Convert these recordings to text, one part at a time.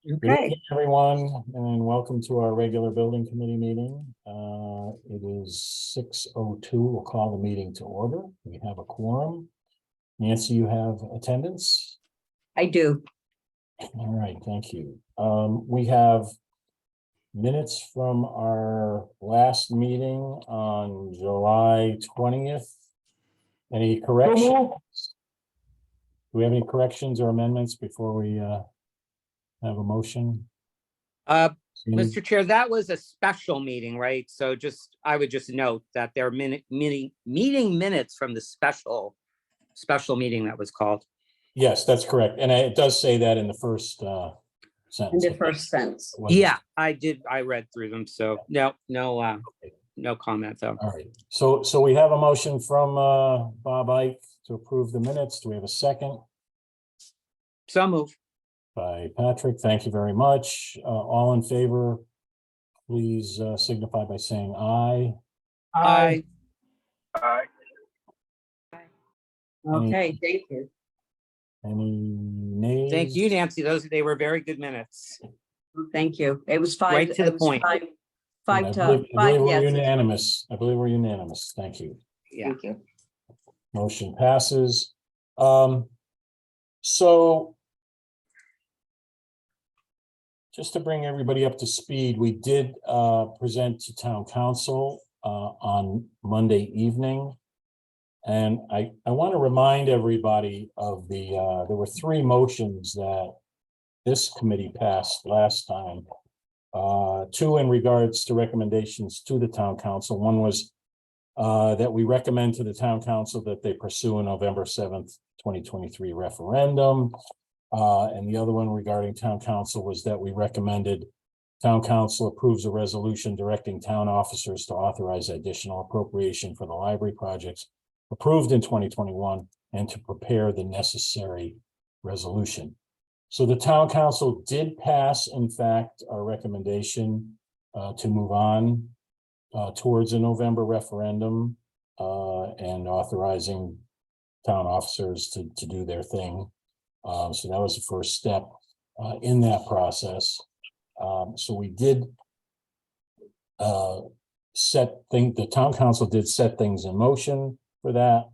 Good Okay, evening, everyone, and welcome to our regular building committee meeting. It is 6:02. We'll call the meeting to order. We have a quorum. Nancy, you have attendance? I do. All right, thank you. We have minutes from our last meeting on July 20th. Any corrections? Do we have any corrections or amendments before we have a motion? Mr. Chair, that was a special meeting, right? So I would just note that there are meeting minutes from the special meeting that was called. Yes, that's correct. And it does say that in the first In sentence. the first sentence. Yeah, I did. I read through them. So no comment though. All right. So we have a motion from Bob Ike to approve the minutes. Do we have a second? So move. By Patrick. Thank you very much. All in favor, please signify by saying aye. Aye. Okay, thank you. Any nays? Thank you, Nancy. They were very good minutes. Thank you. It was five. Right to the it was point. Five I to believe five. we're Yes. unanimous. I believe we're unanimous. Thank you. Yeah. Thank you. Motion passes. So just to bring everybody up to speed, we did present to town council on Monday evening. And I want to remind everybody of there were three motions that this committee passed last time. Two in regards to recommendations to the town council. One was that we recommend to the town council that they pursue a November 7th, 2023 referendum. And the other one regarding town council was that we recommended town council approves a resolution directing town officers to authorize additional appropriation for the library projects approved in 2021 and to prepare the necessary resolution. So the town council did pass, in fact, our recommendation to move on towards a November referendum and authorizing town officers to do their thing. So that was the first step in that process. So we did the town council did set things in motion for that.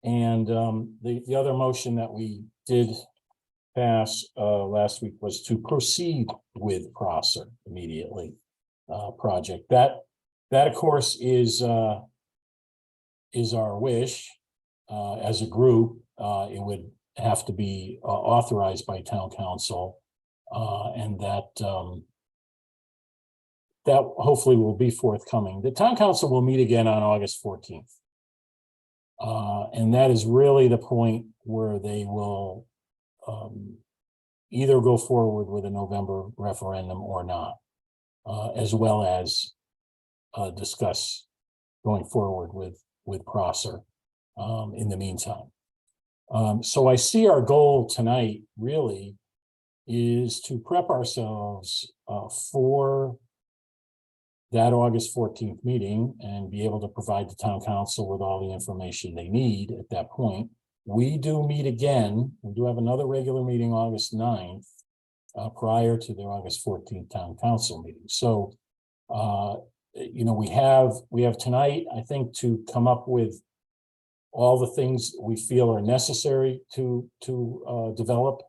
And the other motion that we did pass last week was to proceed with Prosser immediately project. That of course is our wish as a group. It would have to be authorized by town council, and that hopefully will be forthcoming. The town council will meet again on August 14th. And that is really the point where they will either go forward with a November referendum or not, as well as discuss going forward with Prosser in the meantime. So I see our goal tonight really is to prep ourselves for that August 14th meeting and be able to provide the town council with all the information they need at that point. We do meet again. We do have another regular meeting August 9th prior to the August 14th town council meeting. So, we have tonight, I think, to come up with all the things we feel are necessary to develop.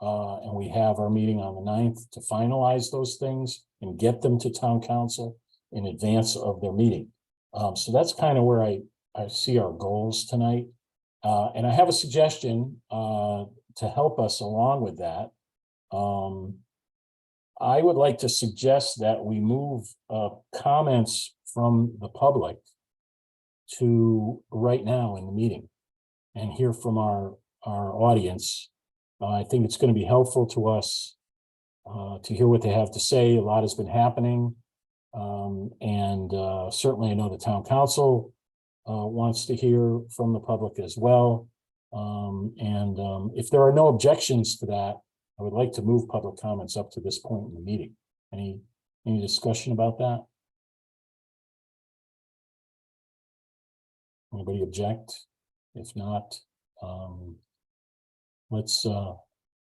And we have our meeting on the 9th to finalize those things and get them to town council in advance of their meeting. So that's kind of where I see our goals tonight. And I have a suggestion to help us along with that. I would like to suggest that we move comments from the public to right now in the meeting and hear from our audience. I think it's going to be helpful to us to hear what they have to say. A lot has been happening. And certainly I know the town council wants to hear from the public as well. If there are no objections to that, I would like to move public comments up to this point in the meeting. Any discussion about that? Anybody object? If not, let's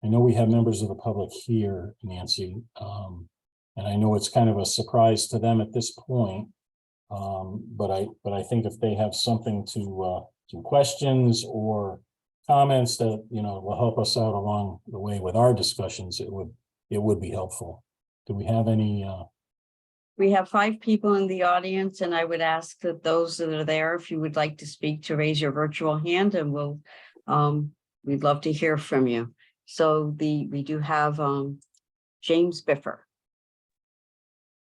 I know we have members of the public here, Nancy, and I know it's kind of a surprise to them at this point. But I think if they have something to some questions or comments that, will help us out along the way with our discussions, it would be helpful. Do we have any, We have 5 people in the audience, and I would ask that those that are there, if you would like to speak, to raise your virtual hand, and we'd love to hear from you. So we do have James Biffer.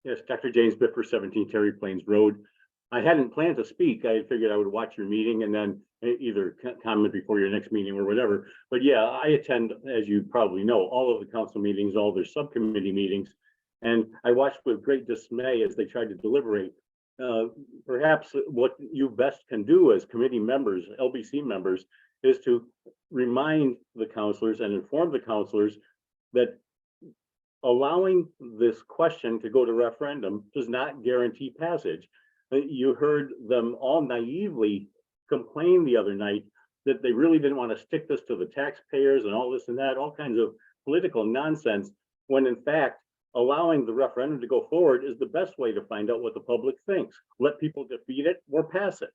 Yes, Dr. James Biffer, 17 Terry Plains Road. I hadn't planned to speak. I figured I would watch your meeting and then either comment before your next meeting or whatever. But yeah, I attend, as you probably know, all of the council meetings, all their subcommittee meetings. And I watched with great dismay as they tried to deliberate. Perhaps what you best can do as committee members, LBC members, is to remind the counselors and inform the counselors that allowing this question to go to referendum does not guarantee passage. You heard them all naively complain the other night that they really didn't want to stick this to the taxpayers and all this and that, all kinds of political nonsense, when in fact, allowing the referendum to go forward is the best way to find out what the public thinks. Let people defeat it or pass it.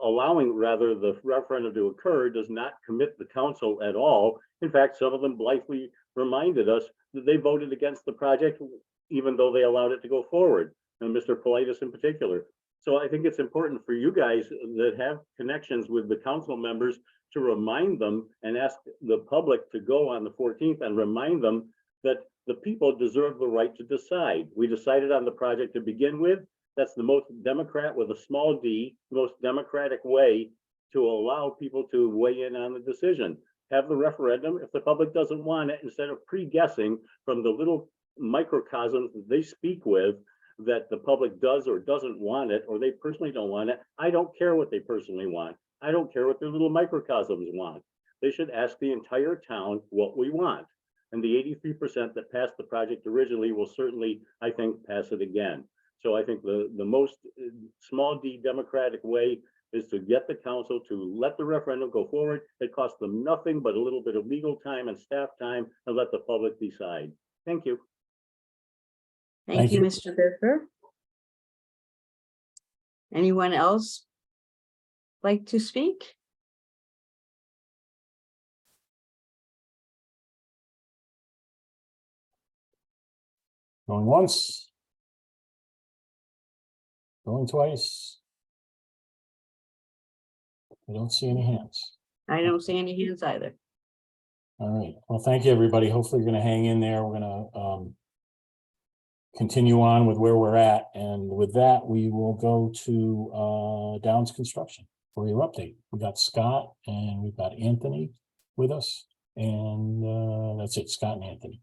Allowing rather the referendum to occur does not commit the council at all. In fact, some of them blithely reminded us that they voted against the project, even though they allowed it to go forward, and Mr. Politis in particular. So I think it's important for you guys that have connections with the council members to remind them and ask the public to go on the 14th and remind them that the people deserve the right to decide. We decided on the project to begin with. That's the most Democrat with a small d, most democratic way to allow people to weigh in on the decision. Have the referendum. If the public doesn't want it, instead of pre-guessing from the little microcosms that they speak with, that the public does or doesn't want it, or they personally don't want it. I don't care what they personally want. I don't care what their little microcosms want. They should ask the entire town what we want. And the 83% that passed the project originally will certainly, I think, pass it again. So I think the most small d democratic way is to get the council to let the referendum go forward. It costs them nothing but a little bit of legal time and staff time, and let the public decide. Thank you. Thank you, Mr. Biffer. Anyone else like to speak? going once? Going twice? I don't see any hands. I don't see any hands either. All right. Well, thank you, everybody. Hopefully you're going to hang in there. We're going to continue on with where we're at. And with that, we will go to Downs Construction for your update. We got Scott and we've got Anthony with us. And that's it, Scott and Anthony.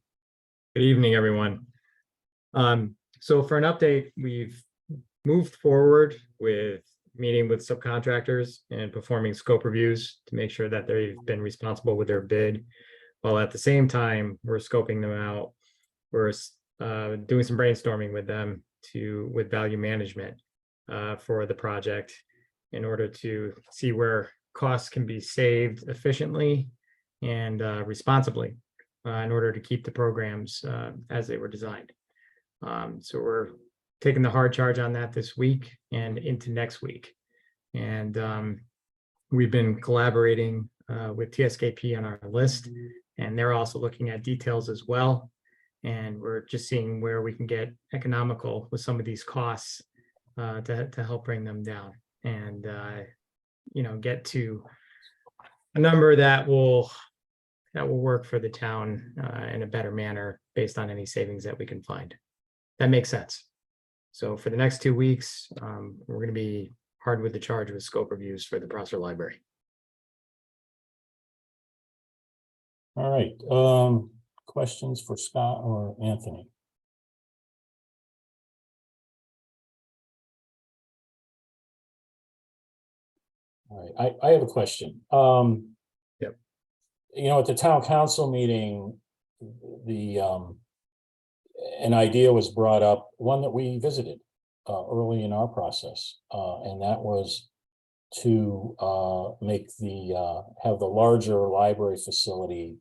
Good evening, everyone. So for an update, we've moved forward with meeting with subcontractors and performing scope reviews to make sure that they've been responsible with their bid, while at the same time, we're scoping them out. We're doing some brainstorming with them with value management for the project in order to see where costs can be saved efficiently and responsibly in order to keep the programs as they were designed. So we're taking the hard charge on that this week and into next week. And we've been collaborating with TSKP on our list, and they're also looking at details as well. And we're just seeing where we can get economical with some of these costs to help bring them down and, get to a number that will work for the town in a better manner based on any savings that we can find. That makes sense. So for the next 2 weeks, we're going to be hard with the charge with scope reviews for the Prosser Library. All right. Questions for Scott or Anthony? All right. I have a question. Yep. At the town council meeting, an idea was brought up, one that we visited early in our process, and that was to make have the larger library facility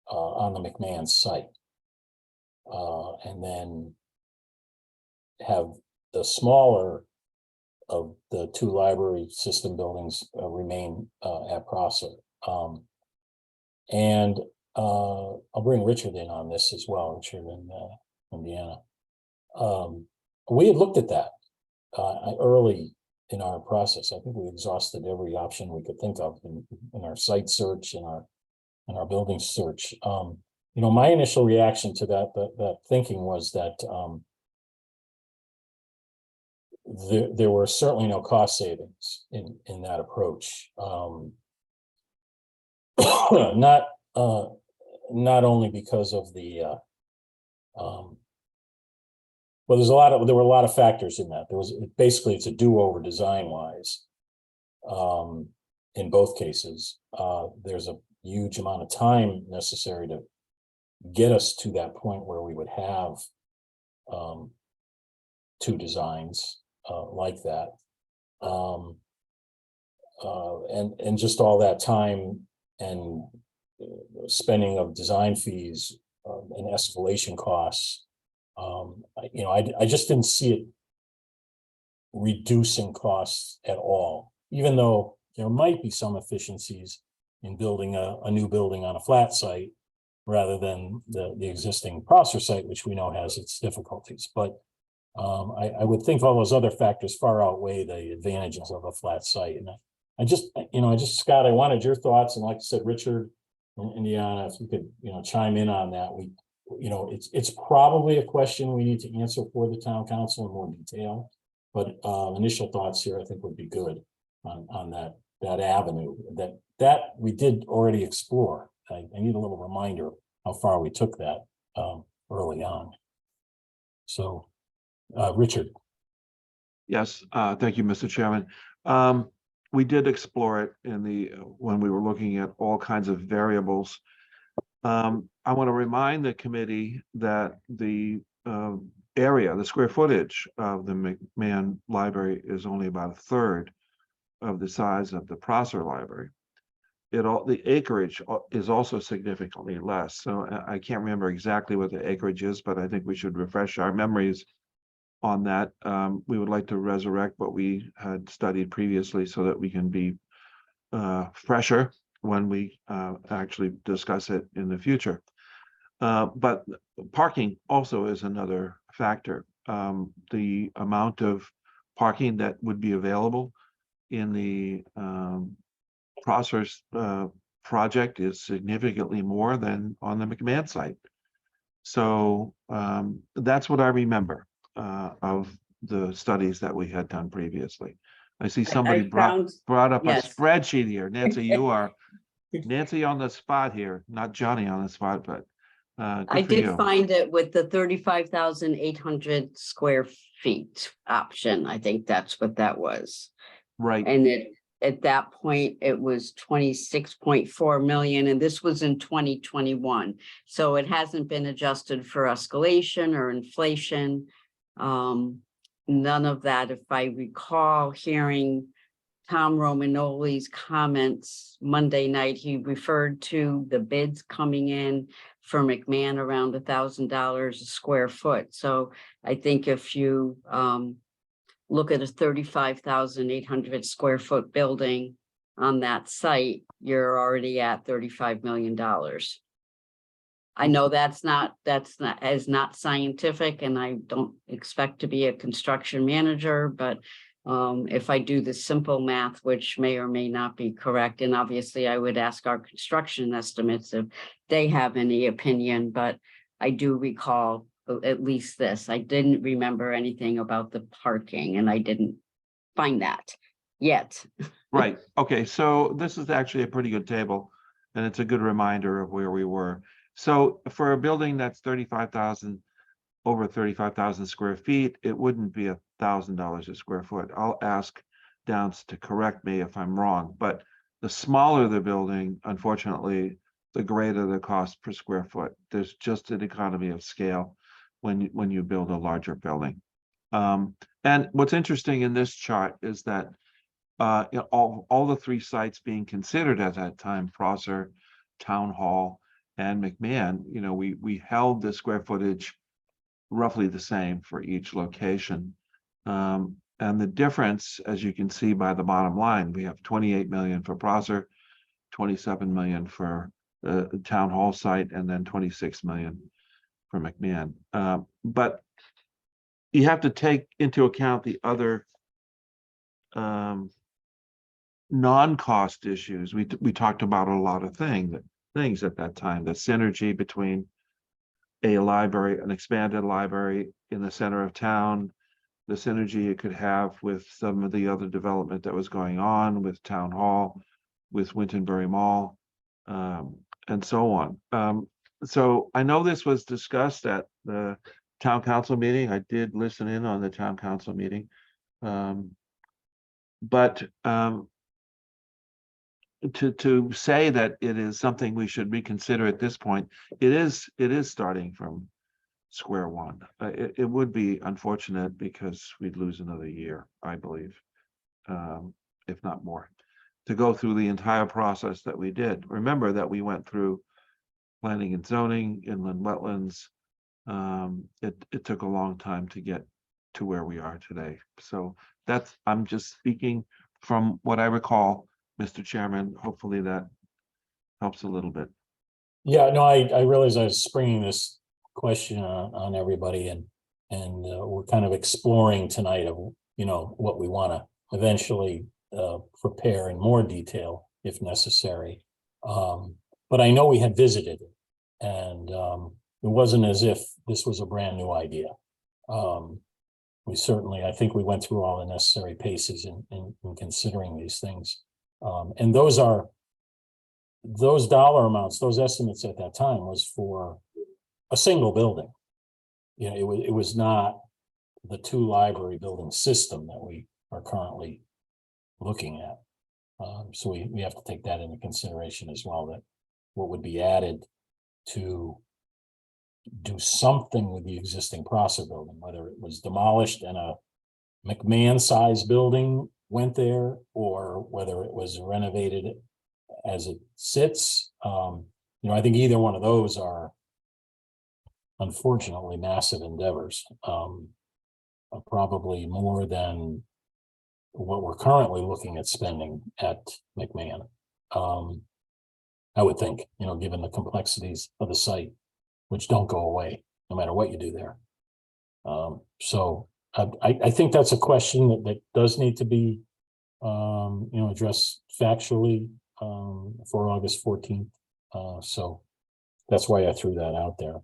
on the McMahon site. And then have the smaller of the two library system buildings remain at Prosser. And I'll bring Richard in on this as well, Richard in Indiana. We had looked at that early in our process. I think we exhausted every option we could think of in our site search and our building search. You know, my initial reaction to that thinking was that there were certainly no cost savings in that approach. Not only because of the well, there were a lot of factors in that. Basically it's a do-over design wise. In both cases, there's a huge amount of time necessary to get us to that point where we would have two designs like that. And just all that time and spending of design fees and escalation costs. You know, I just didn't see it reducing costs at all, even though there might be some efficiencies in building a new building on a flat site rather than the existing Prosser site, which we know has its difficulties. But I would think all those other factors far outweigh the advantages of a flat site. And Scott, I wanted your thoughts, and like I said, Richard and Indiana, if you could, chime in on that. It's probably a question we need to answer for the town council in more detail, but initial thoughts here I think would be good on that avenue that we did already explore. I need a little reminder how far we took that early on. So, Richard. Yes, thank you, Mr. Chairman. We did explore it when we were looking at all kinds of variables. I want to remind the committee that the area, the square footage of the McMahon Library is only about a third of the size of the Prosser Library. The acreage is also significantly less. So I can't remember exactly what the acreage is, but I think we should refresh our memories on that. We would like to resurrect what we had studied previously so that we can be fresher when we actually discuss it in the future. But parking also is another factor. The amount of parking that would be available in the Prosser's project is significantly more than on the McMahon site. So that's what I remember of the studies that we had done previously. I see somebody brought up yes. a spreadsheet here. Nancy, you are Nancy on the spot here, not Johnny on the spot, but I did find it with the 35,800 square feet option. I think that's what that was. Right. And at that point, it was 26.4 million, and this was in 2021. So it hasn't been adjusted for escalation or inflation. None of that, if I recall hearing Tom Romanoli's comments Monday night, he referred to the bids coming in for McMahon around $1,000 a square foot. So I think if you look at a 35,800 square foot building on that site, you're already at $35 million. I know that's not scientific, and I don't expect to be a construction manager, but if I do the simple math, which may or may not be correct, and obviously I would ask our construction estimates if they have any opinion, but I do recall at least this. I didn't remember anything about the parking, and I didn't find that yet. Right. Okay. So this is actually a pretty good table, and it's a good reminder of where we were. So for a building that's over 35,000 square feet, it wouldn't be $1,000 a square foot. I'll ask Downs to correct me if I'm wrong, but the smaller the building, unfortunately, the greater the cost per square foot. There's just an economy of scale when you build a larger building. And what's interesting in this chart is that all the three sites being considered at that time, Prosser, Town Hall, and McMahon, we held the square footage roughly the same for each location. And the difference, as you can see by the bottom line, we have 28 million for Prosser, 27 million for the Town Hall site, and then 26 million for McMahon. But you have to take into account the other non-cost issues. We talked about a lot of things at that time, the synergy between a library, an expanded library in the center of town, the synergy it could have with some of the other development that was going on with Town Hall, with Wintonbury Mall, and so on. So I know this was discussed at the town council meeting. I did listen in on the town council meeting. But to say that it is something we should reconsider at this point, it is starting from square one. It would be unfortunate because we'd lose another year, I believe, if not more, to go through the entire process that we did. Remember that we went through planning and zoning, inland wetlands. It took a long time to get to where we are today. So I'm just speaking from what I recall, Mr. Chairman. Hopefully that helps a little bit. Yeah, no, I realize I was springing this question on everybody, and we're kind of exploring tonight of, what we want to eventually prepare in more detail if necessary. But I know we had visited it, and it wasn't as if this was a brand new idea. I think we went through all the necessary paces in considering these things. And those dollar amounts, those estimates at that time was for a single building. It was not the two library building system that we are currently looking at. So we have to take that into consideration as well, that what would be added to do something with the existing Prosser building, whether it was demolished and a McMahon-sized building went there, or whether it was renovated as it sits. I think either one of those are unfortunately massive endeavors, probably more than what we're currently looking at spending at McMahon. I would think, given the complexities of the site, which don't go away no matter what you do there. So I think that's a question that does need to be addressed factually for August 14th. So that's why I threw that out there.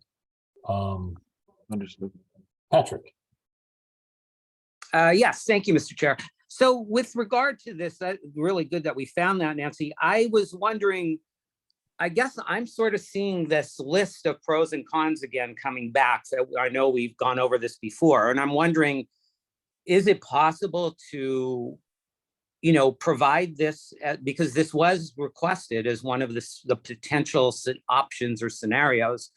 Understood. Patrick. Yes, thank you, Mr. Chair. So with regard to this, really good that we found that, Nancy. I was wondering, I guess I'm sort of seeing this list of pros and cons again coming back. So I know we've gone over this before, and I'm wondering, is it possible to, provide this, because this was requested as one of the potential options or scenarios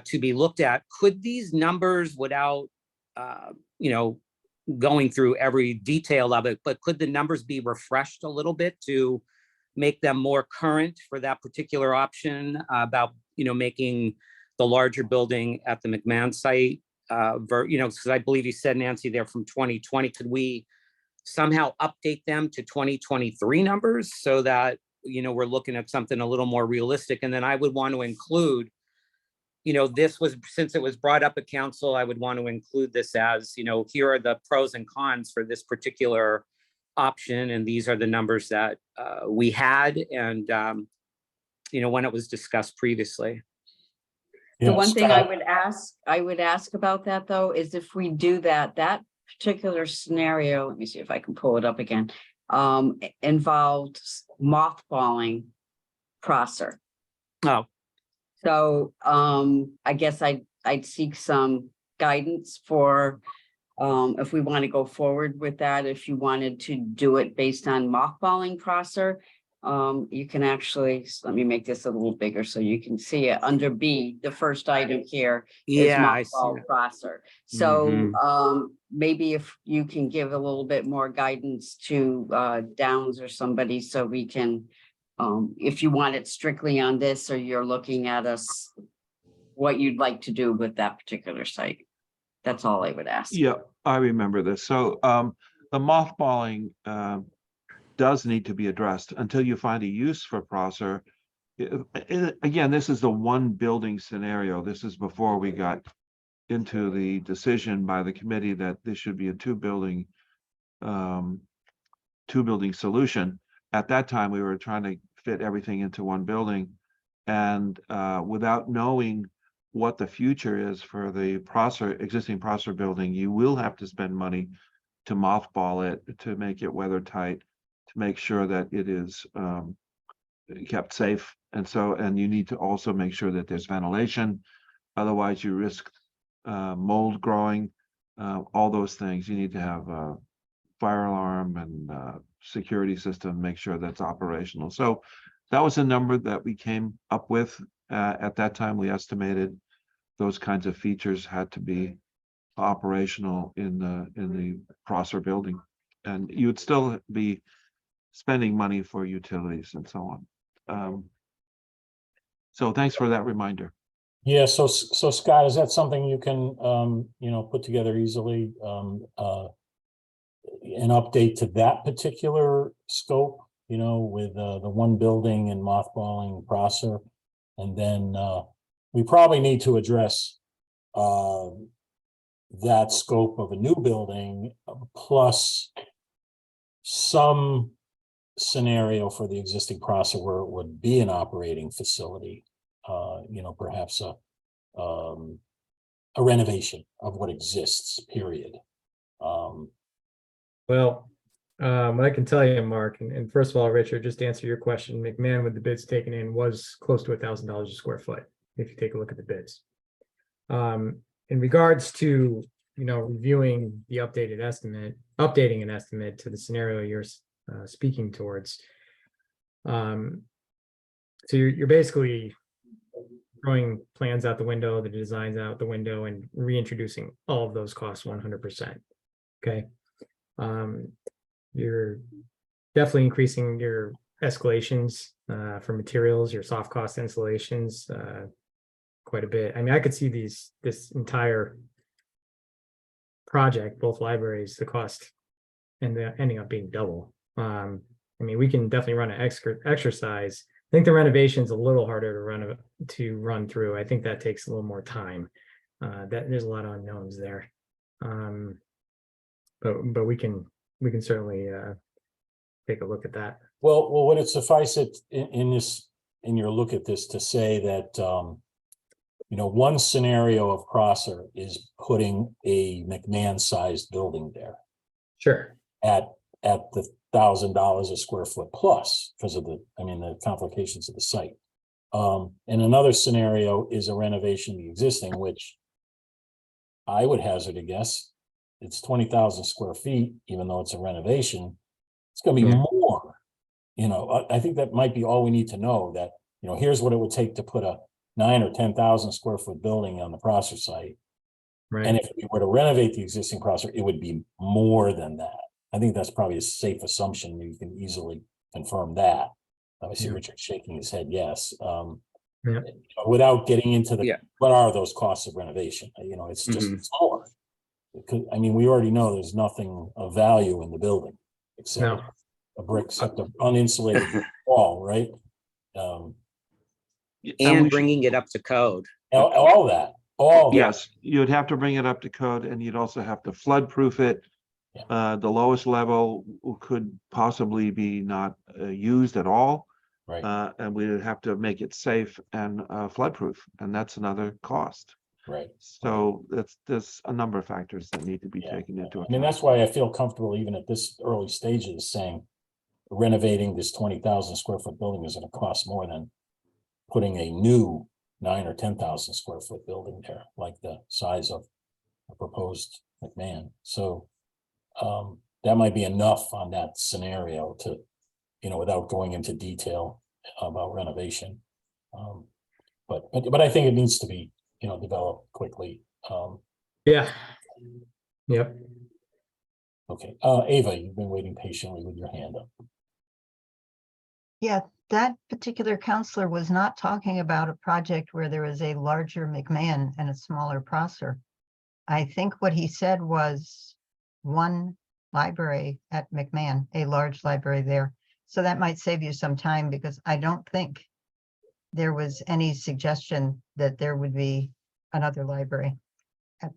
to be looked at. Could these numbers, without, going through every detail of it, but could the numbers be refreshed a little bit to make them more current for that particular option about, making the larger building at the McMahon site, because I believe you said, Nancy, they're from 2020. Could we somehow update them to 2023 numbers so that, we're looking at something a little more realistic? And then I would want to include, since it was brought up at council, I would want to include this as, here are the pros and cons for this particular option, and these are the numbers that we had, and when it was discussed previously. The one thing I would ask about that, though, is if we do that particular scenario, let me see if I can pull it up again, involved mothballing Prosser. Oh, So I guess I'd seek some guidance for if we want to go forward with that, if you wanted to do it based on mothballing Prosser, you can actually, let me make this a little bigger so you can see it. Under B, the first item here is Yeah, I see mothball it. crosser. So Mhm. maybe if you can give a little bit more guidance to Downs or somebody so we can, if you want it strictly on this or you're looking at us, what you'd like to do with that particular site. That's all I would ask. Yeah, I remember this. So the mothballing does need to be addressed until you find a use for Prosser. Again, this is the one building scenario. This is before we got into the decision by the committee that this should be a two building solution. At that time, we were trying to fit everything into one building. And without knowing what the future is for the existing Prosser building, you will have to spend money to mothball it, to make it weather tight, to make sure that it is kept safe. And you need to also make sure that there's ventilation. Otherwise, you risk mold growing, all those things. You need to have a fire alarm and security system, make sure that's operational. So that was a number that we came up with. At that time, we estimated those kinds of features had to be operational in the Prosser building. And you would still be spending money for utilities and so on. So thanks for that reminder. Yeah, so Scott, is that something you can, put together easily? An update to that particular scope, with the one building and mothballing Prosser. And then we probably need to address that scope of a new building plus some scenario for the existing Prosser where it would be an operating facility. Perhaps a renovation of what exists, period. Well, I can tell you, Mark, and first of all, Richard, just to answer your question, McMahon with the bids taken in was close to $1,000 a square foot, if you take a look at the bids. In regards to, reviewing the updating an estimate to the scenario you're speaking towards. So you're basically throwing plans out the window, the designs out the window, and reintroducing all of those costs 100%. Okay. You're definitely increasing your escalations for materials, your soft cost installations quite a bit. I mean, I could see this entire project, both libraries, the cost and ending up being double. I mean, we can definitely run an exercise. I think the renovation is a little harder to run through. I think that takes a little more time. That there's a lot of unknowns there. But we can certainly take a look at that. Well, would it suffice it in your look at this to say that, one scenario of Prosser is putting a McMahon-sized building there Sure. at the $1,000 a square foot plus because of the complications of the site. And another scenario is a renovation of the existing, which I would hazard a guess. It's 20,000 square feet, even though it's a renovation. It's going to be more. I think that might be all we need to know. That here's what it would take to put a 9,000 or 10,000 square foot building on the Prosser site. Right. And if we were to renovate the existing Prosser, it would be more than that. I think that's probably a safe assumption. You can easily confirm that. I see Richard shaking his head. Yes. Without getting into what are those costs of renovation? It's just it's more. Because, we already know there's nothing of value in the building except a brick, except an uninsulated wall, right? And bringing it up to code. All that. Yes, you'd have to bring it up to code, and you'd also have to flood proof it. The lowest level could possibly be not used at all. Right. And we would have to make it safe and flood proof, and that's another cost. Right. So there's a number of factors that need to be taken into account. That's why I feel comfortable even at this early stages saying renovating this 20,000 square foot building is going to cost more than putting a new 9,000 or 10,000 square foot building there, like the size of a proposed McMahon. So that might be enough on that scenario to without going into detail about renovation. But I think it needs to be, developed quickly. Yeah. Yep. Okay, Ava, you've been waiting patiently with your hand up. Yeah, that particular counselor was not talking about a project where there is a larger McMahon and a smaller Prosser. I think what he said was one library at McMahon, a large library there. So that might save you some time because I don't think there was any suggestion that there would be another library. I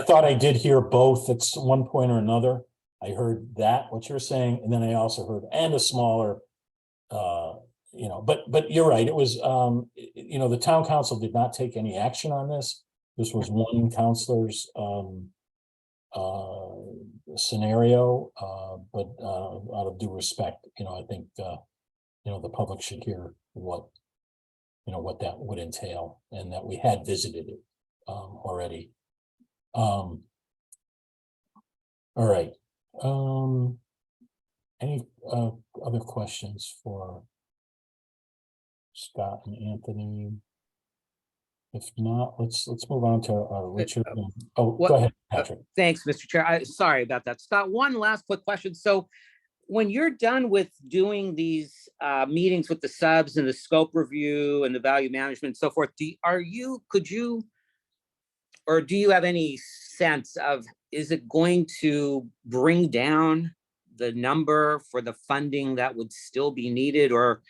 thought I did hear both at one point or another. I heard that, what you're saying, and then I also heard, and a smaller, but you're right. It was, the town council did not take any action on this. This was one counselor's, scenario, but out of due respect, I think, the public should hear what that would entail, and that we had visited it, already. All right. Any other questions for Scott and Anthony? If not, let's move on to Richard. Oh, what- go ahead, Patrick. Thanks, Mr. Chair. Sorry about that. Scott, one last quick question. So when you're done with doing these meetings with the subs and the scope review and the value management and so forth, do you have any sense of, is it going to bring down the number for the funding that would still be needed? Or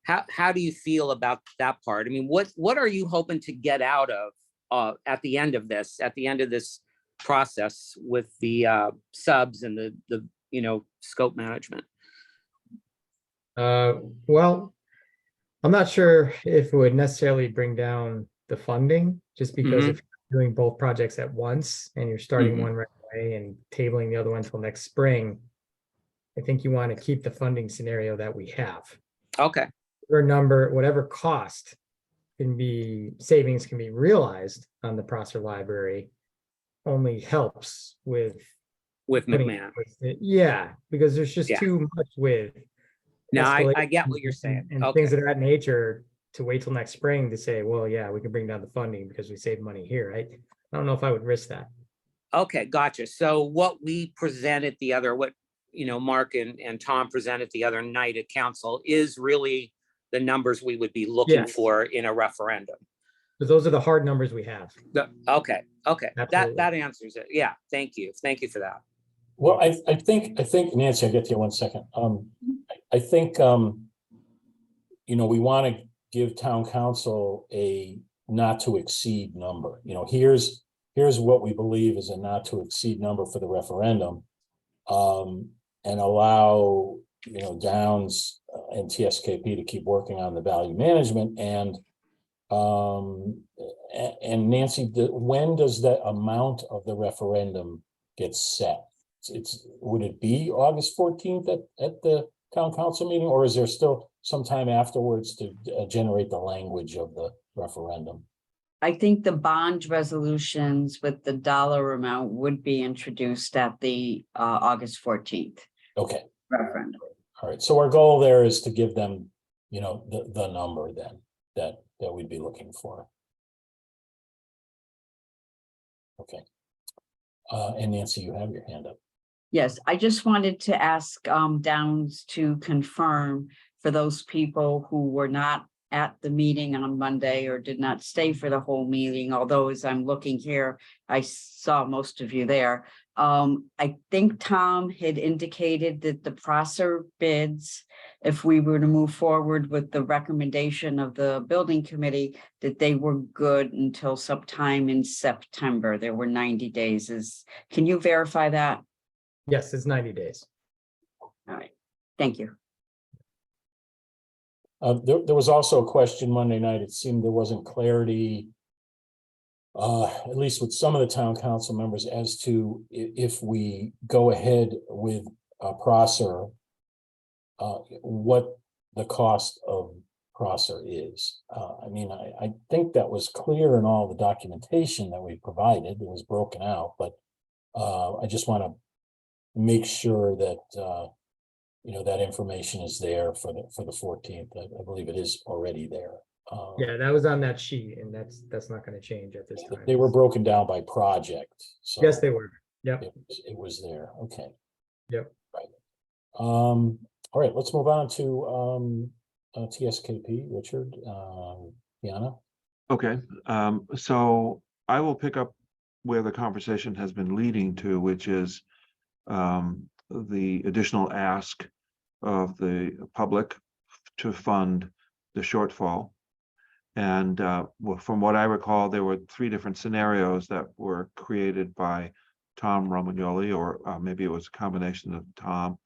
how do you feel about that part? I mean, what are you hoping to get out of at the end of this process with the subs and the scope management? Well, I'm not sure if it would necessarily bring down the funding, just because if you're doing both projects at once and you're starting one right away and tabling the other one until next spring, I think you want to keep the funding scenario that we have. Okay. Whatever cost savings can be realized on the Prosser Library only helps with McMahon. Yeah, because there's just too much with. No, I get what you're saying. And Okay. things of that nature to wait till next spring to say, well, yeah, we can bring down the funding because we save money here. I don't know if I would risk that. Okay, gotcha. So what we presented Mark and Tom presented the other night at council is really the numbers we would be looking for in a referendum. So those are the hard numbers we have. Okay. Absolutely. That answers it. Yeah, thank you for that. Well, I think Nancy, I'll get to you 1 second. I think we want to give town council a not to exceed number. Here's what we believe is a not to exceed number for the referendum, and allow Downs and TSKP to keep working on the value management. And Nancy, when does the amount of the referendum get set? Would it be August 14th at the town council meeting, or is there still some time afterwards to generate the language of the referendum? I think the bond resolutions with the dollar amount would be introduced at the August 14th Okay. referendum. All right. So our goal there is to give them, the number then that we'd be looking for. Okay. And Nancy, you have your hand up. Yes, I just wanted to ask Downs to confirm for those people who were not at the meeting on Monday or did not stay for the whole meeting, although as I'm looking here, I saw most of you there. I think Tom had indicated that the Prosser bids, if we were to move forward with the recommendation of the building committee, that they were good until sometime in September. There were 90 days. Can you verify that? Yes, it's 90 days. All right, thank you. There was also a question Monday night. It seemed there wasn't clarity, at least with some of the town council members, as to if we go ahead with Prosser, what the cost of Prosser is. I think that was clear in all the documentation that we provided. It was broken out, but I just want to make sure that that information is there for the 14th. I believe it is already there. Yeah, that was on that sheet, and that's not gonna change at this time. They were broken down by project, so. Yes, they were. Yep. It was there, okay. Yep. Right. All right, let's move on to TSKP, Richard, Deanna. Okay, so I will pick up where the conversation has been leading to, which is the additional ask of the public to fund the shortfall. And well, from what I recall, there were 3 different scenarios that were created by Tom Romagnoli, or maybe it was a combination of Tom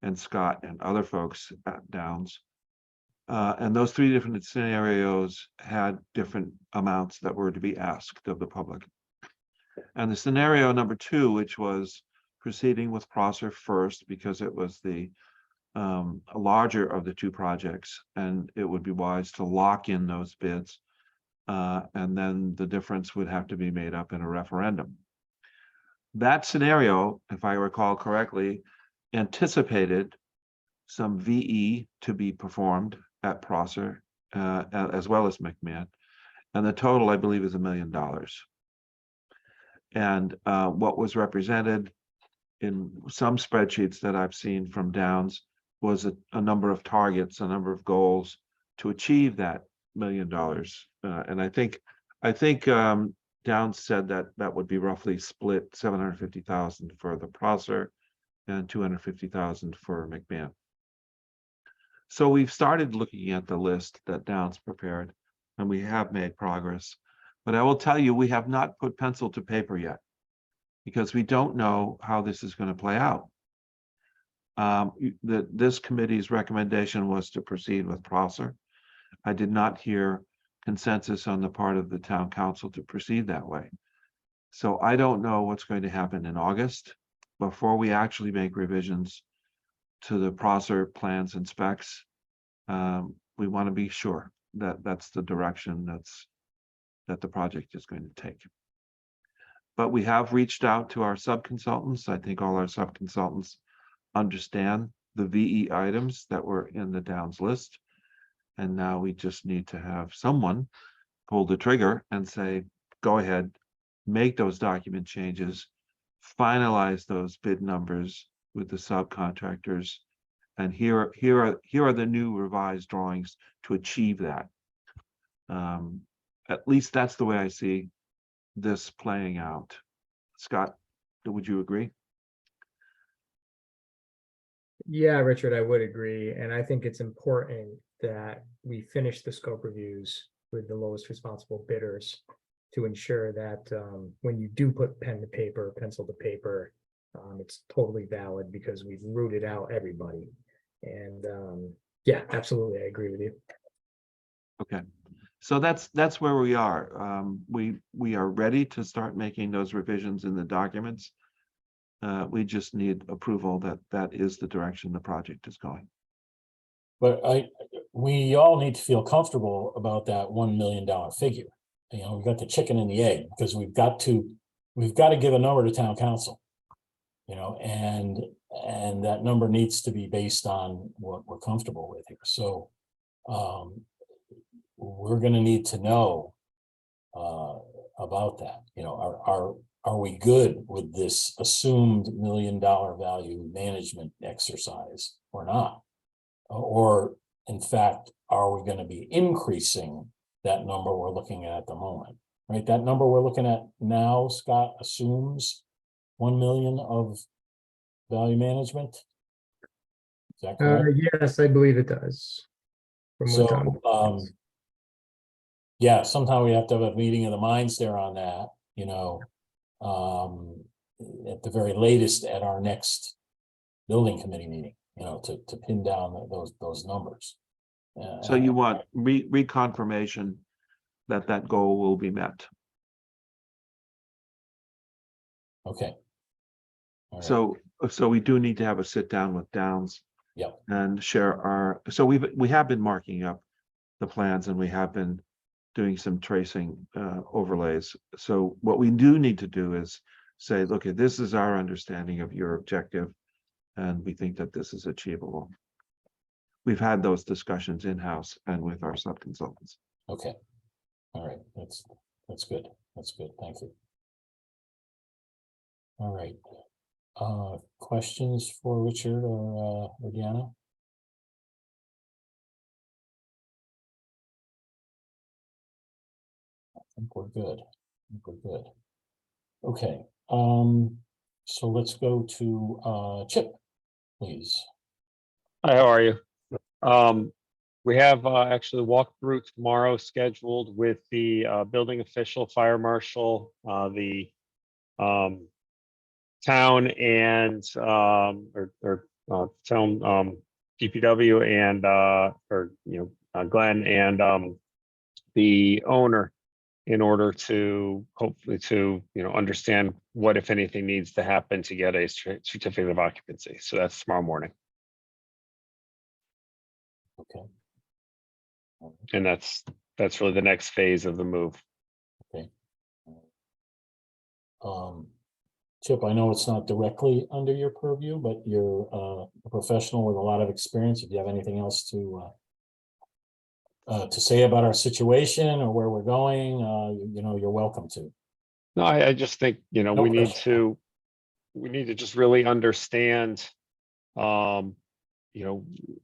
and Scott and other folks at Downs. And those 3 different scenarios had different amounts that were to be asked of the public. And the scenario number 2, which was proceeding with Prosser first because it was the larger of the 2 projects, and it would be wise to lock in those bids. And then the difference would have to be made up in a referendum. That scenario, if I recall correctly, anticipated some VE to be performed at Prosser, as well as McMahon. And the total, I believe, is $1 million. And what was represented in some spreadsheets that I've seen from Downs was a number of targets, a number of goals to achieve that $1 million. And I think Downs said that would be roughly split 750,000 for the Prosser and 250,000 for McMahon. So we've started looking at the list that Downs prepared, and we have made progress. But I will tell you, we have not put pencil to paper yet, because we don't know how this is going to play out. This committee's recommendation was to proceed with Prosser. I did not hear consensus on the part of the town council to proceed that way. So I don't know what's going to happen in August before we actually make revisions to the Prosser plans and specs. We want to be sure that that's the direction that the project is going to take. But we have reached out to our sub-consultants. I think all our sub-consultants understand the VE items that were in the Downs list. And now we just need to have someone pull the trigger and say, go ahead, make those document changes, finalize those bid numbers with the subcontractors. And here are the new revised drawings to achieve that. At least that's the way I see this playing out. Scott, would you agree? Yeah, Richard, I would agree. And I think it's important that we finish the scope reviews with the lowest responsible bidders to ensure that when you do put pen to paper, pencil to paper, it's totally valid because we've rooted out everybody. And yeah, absolutely, I agree with you. Okay, so that's where we are. We are ready to start making those revisions in the documents. We just need approval that is the direction the project is going. But we all need to feel comfortable about that $1 million figure. We've got the chicken and the egg, because we've got to give a number to town council. And that number needs to be based on what we're comfortable with here. So we're going to need to know about that. Are we good with this assumed $1 million value management exercise or not? Or in fact, are we going to be increasing that number we're looking at the moment? Right, that number we're looking at now, Scott, assumes 1 million of value management. Is that correct? Yes, I believe it does. From what Tom So, yeah, sometime we have to have a meeting of the minds there on that, at the very latest at our next building committee meeting, to pin down those numbers. So you want reconfirmation that goal will be met. Okay. All right. So we do need to have a sit down with Downs. Yep. And share so we have been marking up the plans, and we have been doing some tracing overlays. So what we do need to do is say, look, this is our understanding of your objective, And we think that this is achievable. We've had those discussions in-house and with our sub-consultants. Okay. All right, that's good. That's good. Thank you. All right. Questions for Richard or Deanna? I think we're good. I think we're good. Okay, so let's go to Chip, please. Hi, how are you? We have actually walkthrough tomorrow scheduled with the building official, fire marshal, the town and town DPW and Glenn and the owner, in order to hopefully to understand what, if anything, needs to happen to get a certificate of occupancy. So that's tomorrow morning. Okay. And that's really the next phase of the move. Okay. Chip, I know it's not directly under your purview, but you're a professional with a lot of experience. If you have anything else to say about our situation or where we're going, you're welcome to. No, I just think, No we need pressure. to just really understand, and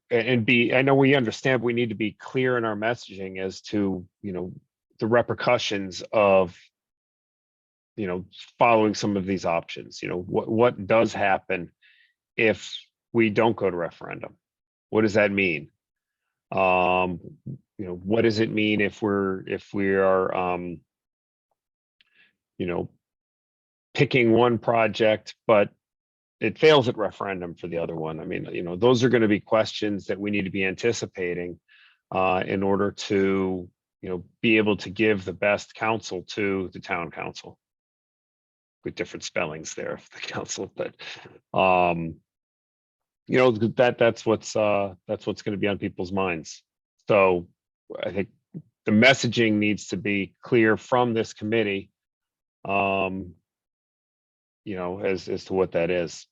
I know we understand, we need to be clear in our messaging as to, the repercussions of, following some of these options. What does happen if we don't go to referendum? What does that mean? What does it mean if we are picking one project, but it fails at referendum for the other one? I mean, those are going to be questions that we need to be anticipating in order to, be able to give the best counsel to the town council. With different spellings there of the council, but that's what's going to be on people's minds. So I think the messaging needs to be clear from this committee, as to what that is.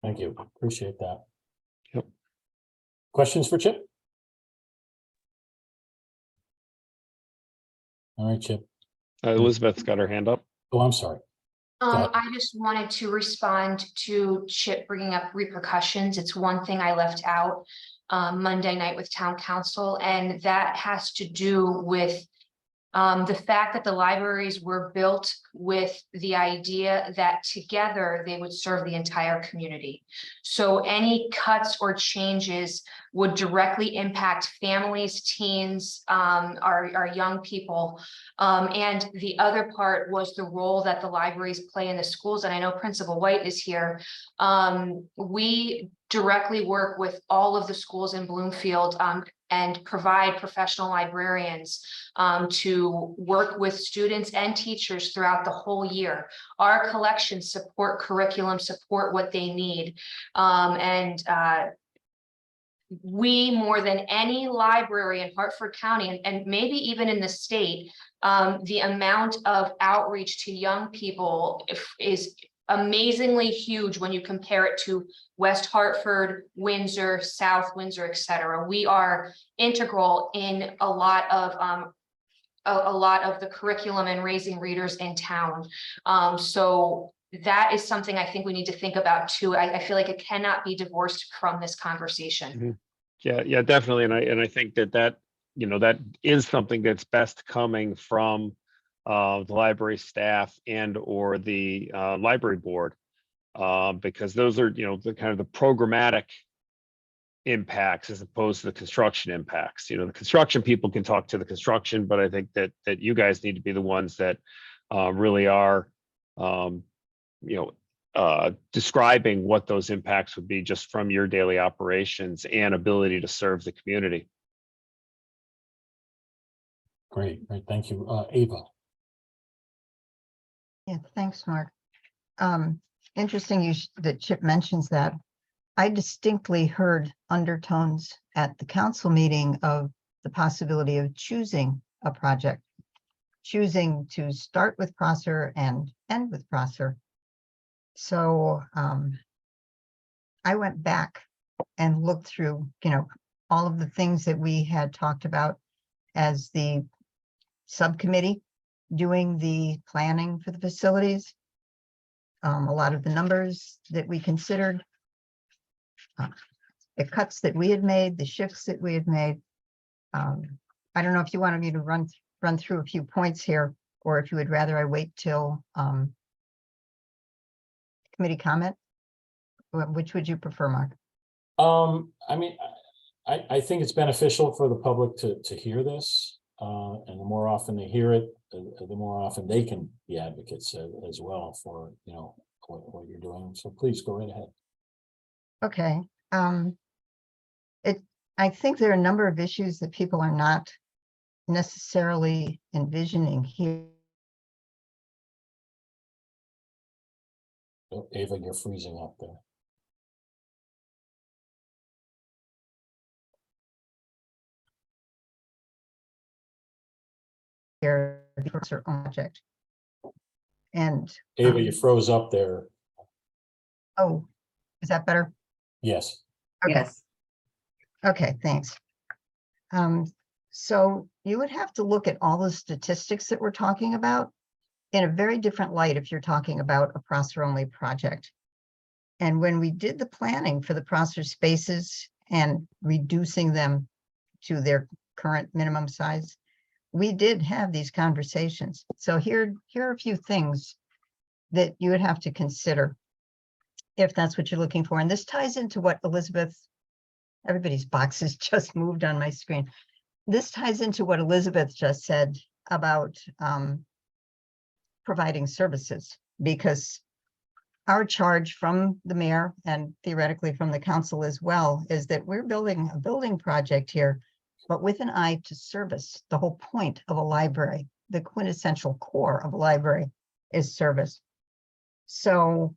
Thank you. Appreciate that. Yep. Questions for Chip? All right, Chip. Elizabeth's got her hand up. Oh, I'm sorry. ahead. I just wanted to respond to Chip bringing up repercussions. It's one thing I left out Monday night with town council, and that has to do with the fact that the libraries were built with the idea that together they would serve the entire community. So any cuts or changes would directly impact families, teens, our young people. And the other part was the role that the libraries play in the schools. And I know Principal White is here. We directly work with all of the schools in Bloomfield and provide professional librarians to work with students and teachers throughout the whole year. Our collections support curriculum, support what they need. We, more than any library in Hartford County, and maybe even in the state, the amount of outreach to young people is amazingly huge when you compare it to West Hartford, Windsor, South Windsor, etc. We are integral in a lot of the curriculum and raising readers in town. So that is something I think we need to think about too. I feel like it cannot be divorced from this conversation. Mm-hmm. Yeah, definitely. And I think that is something that's best coming from the library staff and or the library board, because those are, the kind of the programmatic impacts as opposed to the construction impacts. The construction people can talk to the construction, but I think that you guys need to be the ones that really are, describing what those impacts would be just from your daily operations and ability to serve the community. Great. Thank you. Ava. Yeah, thanks, Mark. Interesting that Chip mentions that. I distinctly heard undertones at the council meeting of the possibility of choosing a project, choosing to start with Prosser and end with Prosser. So I went back and looked through, all of the things that we had talked about as the subcommittee doing the planning for the facilities. A lot of the numbers that we considered, the cuts that we had made, the shifts that we had made. I don't know if you wanted me to run through a few points here, or if you would rather I wait till committee comment. Which would you prefer, Mark? I mean, I think it's beneficial for the public to hear this. And the more often they hear it, the more often they can be advocates as well for, what you're doing. So please go right ahead. Okay. I think there are a number of issues that people are not necessarily envisioning here. Oh, Ava, you're freezing up there. Here for a certain project. And Ava, you froze up there. oh, is that better? Yes. Okay. Yes. Okay, thanks. So you would have to look at all the statistics that we're talking about in a very different light if you're talking about a Prosser-only project. And when we did the planning for the Prosser spaces and reducing them to their current minimum size, we did have these conversations. So here are a few things that you would have to consider if that's what you're looking for. And this ties into what Elizabeth, everybody's boxes just moved on my screen. This ties into what Elizabeth just said about providing services, because our charge from the mayor and theoretically from the council as well is that we're building a building project here, but with an eye to service. The whole point of a library, the quintessential core of a library, is service. So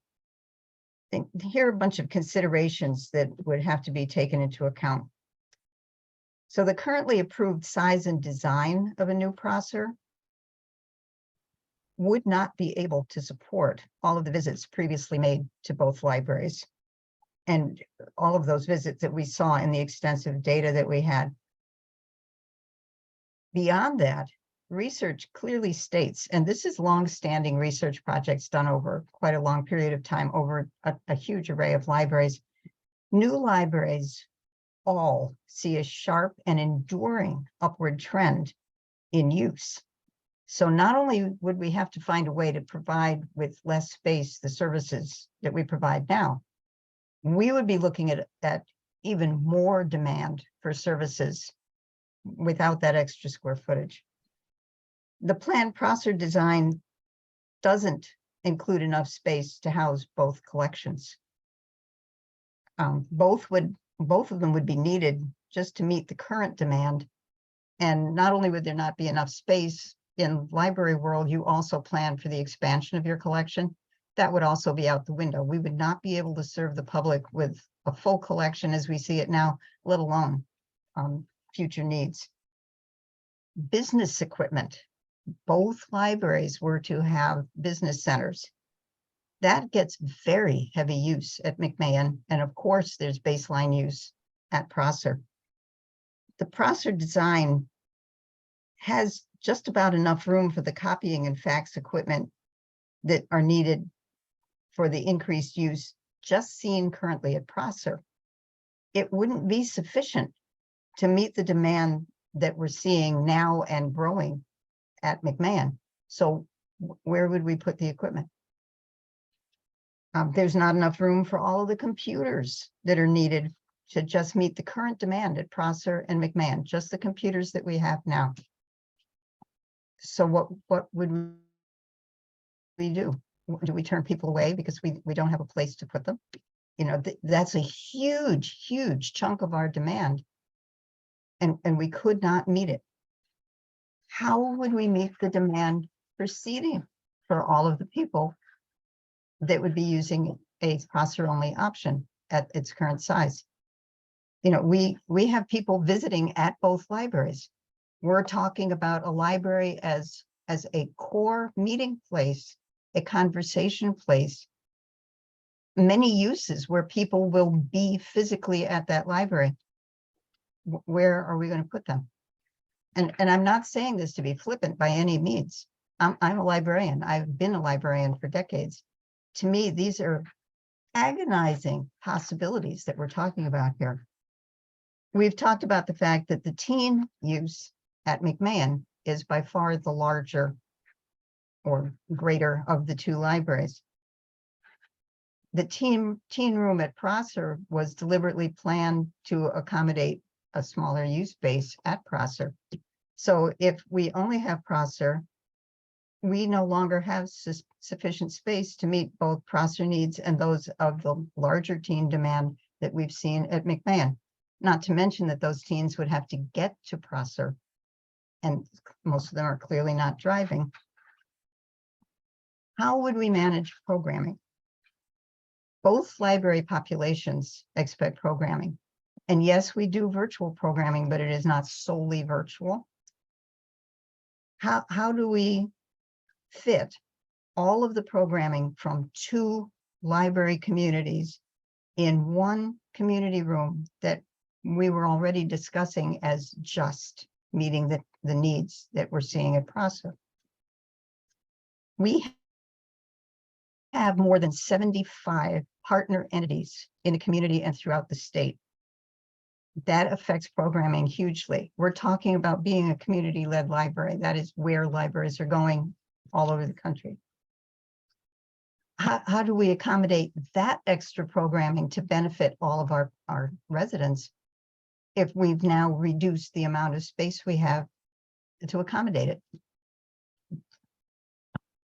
here are a bunch of considerations that would have to be taken into account. So the currently approved size and design of a new Prosser would not be able to support all of the visits previously made to both libraries. And all of those visits that we saw in the extensive data that we had. Beyond that, research clearly states, and this is long-standing research projects done over quite a long period of time over a huge array of libraries. New libraries all see a sharp and enduring upward trend in use. So not only would we have to find a way to provide with less space the services that we provide now, we would be looking at even more demand for services without that extra square footage. The planned Prosser design doesn't include enough space to house both collections. Both of them would be needed just to meet the current demand. And not only would there not be enough space in library world, you also plan for the expansion of your collection. That would also be out the window. We would not be able to serve the public with a full collection as we see it now, let alone future needs. Business equipment. Both libraries were to have business centers. That gets very heavy use at McMahon. And of course, there's baseline use at Prosser. The Prosser design has just about enough room for the copying and fax equipment that are needed for the increased use just seen currently at Prosser. It wouldn't be sufficient to meet the demand that we're seeing now and growing at McMahon. So where would we put the equipment? There's not enough room for all of the computers that are needed to just meet the current demand at Prosser and McMahon, just the computers that we have now. So what would we do? Do we turn people away because we don't have a place to put them? That's a huge, huge chunk of our demand. And we could not meet it. How would we meet the demand for seating for all of the people that would be using a Prosser-only option at its current size? We have people visiting at both libraries. We're talking about a library as a core meeting place, a conversation place many uses where people will be physically at that library. Where are we going to put them? And I'm not saying this to be flippant by any means. I'm a librarian. I've been a librarian for decades. To me, these are agonizing possibilities that we're talking about here. We've talked about the fact that the teen use at McMahon is by far the larger or greater of the two libraries. The teen room at Prosser was deliberately planned to accommodate a smaller use base at Prosser. So if we only have Prosser, we no longer have sufficient space to meet both Prosser needs and those of the larger teen demand that we've seen at McMahon. Not to mention that those teens would have to get to Prosser, and most of them are clearly not driving. How would we manage programming? Both library populations expect programming. And yes, we do virtual programming, but it is not solely virtual. How do we fit all of the programming from two library communities in one community room that we were already discussing as just meeting the needs that we're seeing at Prosser? We have more than 75 partner entities in the community and throughout the state. That affects programming hugely. We're talking about being a community-led library. That is where libraries are going all over the country. How do we accommodate that extra programming to benefit all of our residents if we've now reduced the amount of space we have to accommodate it?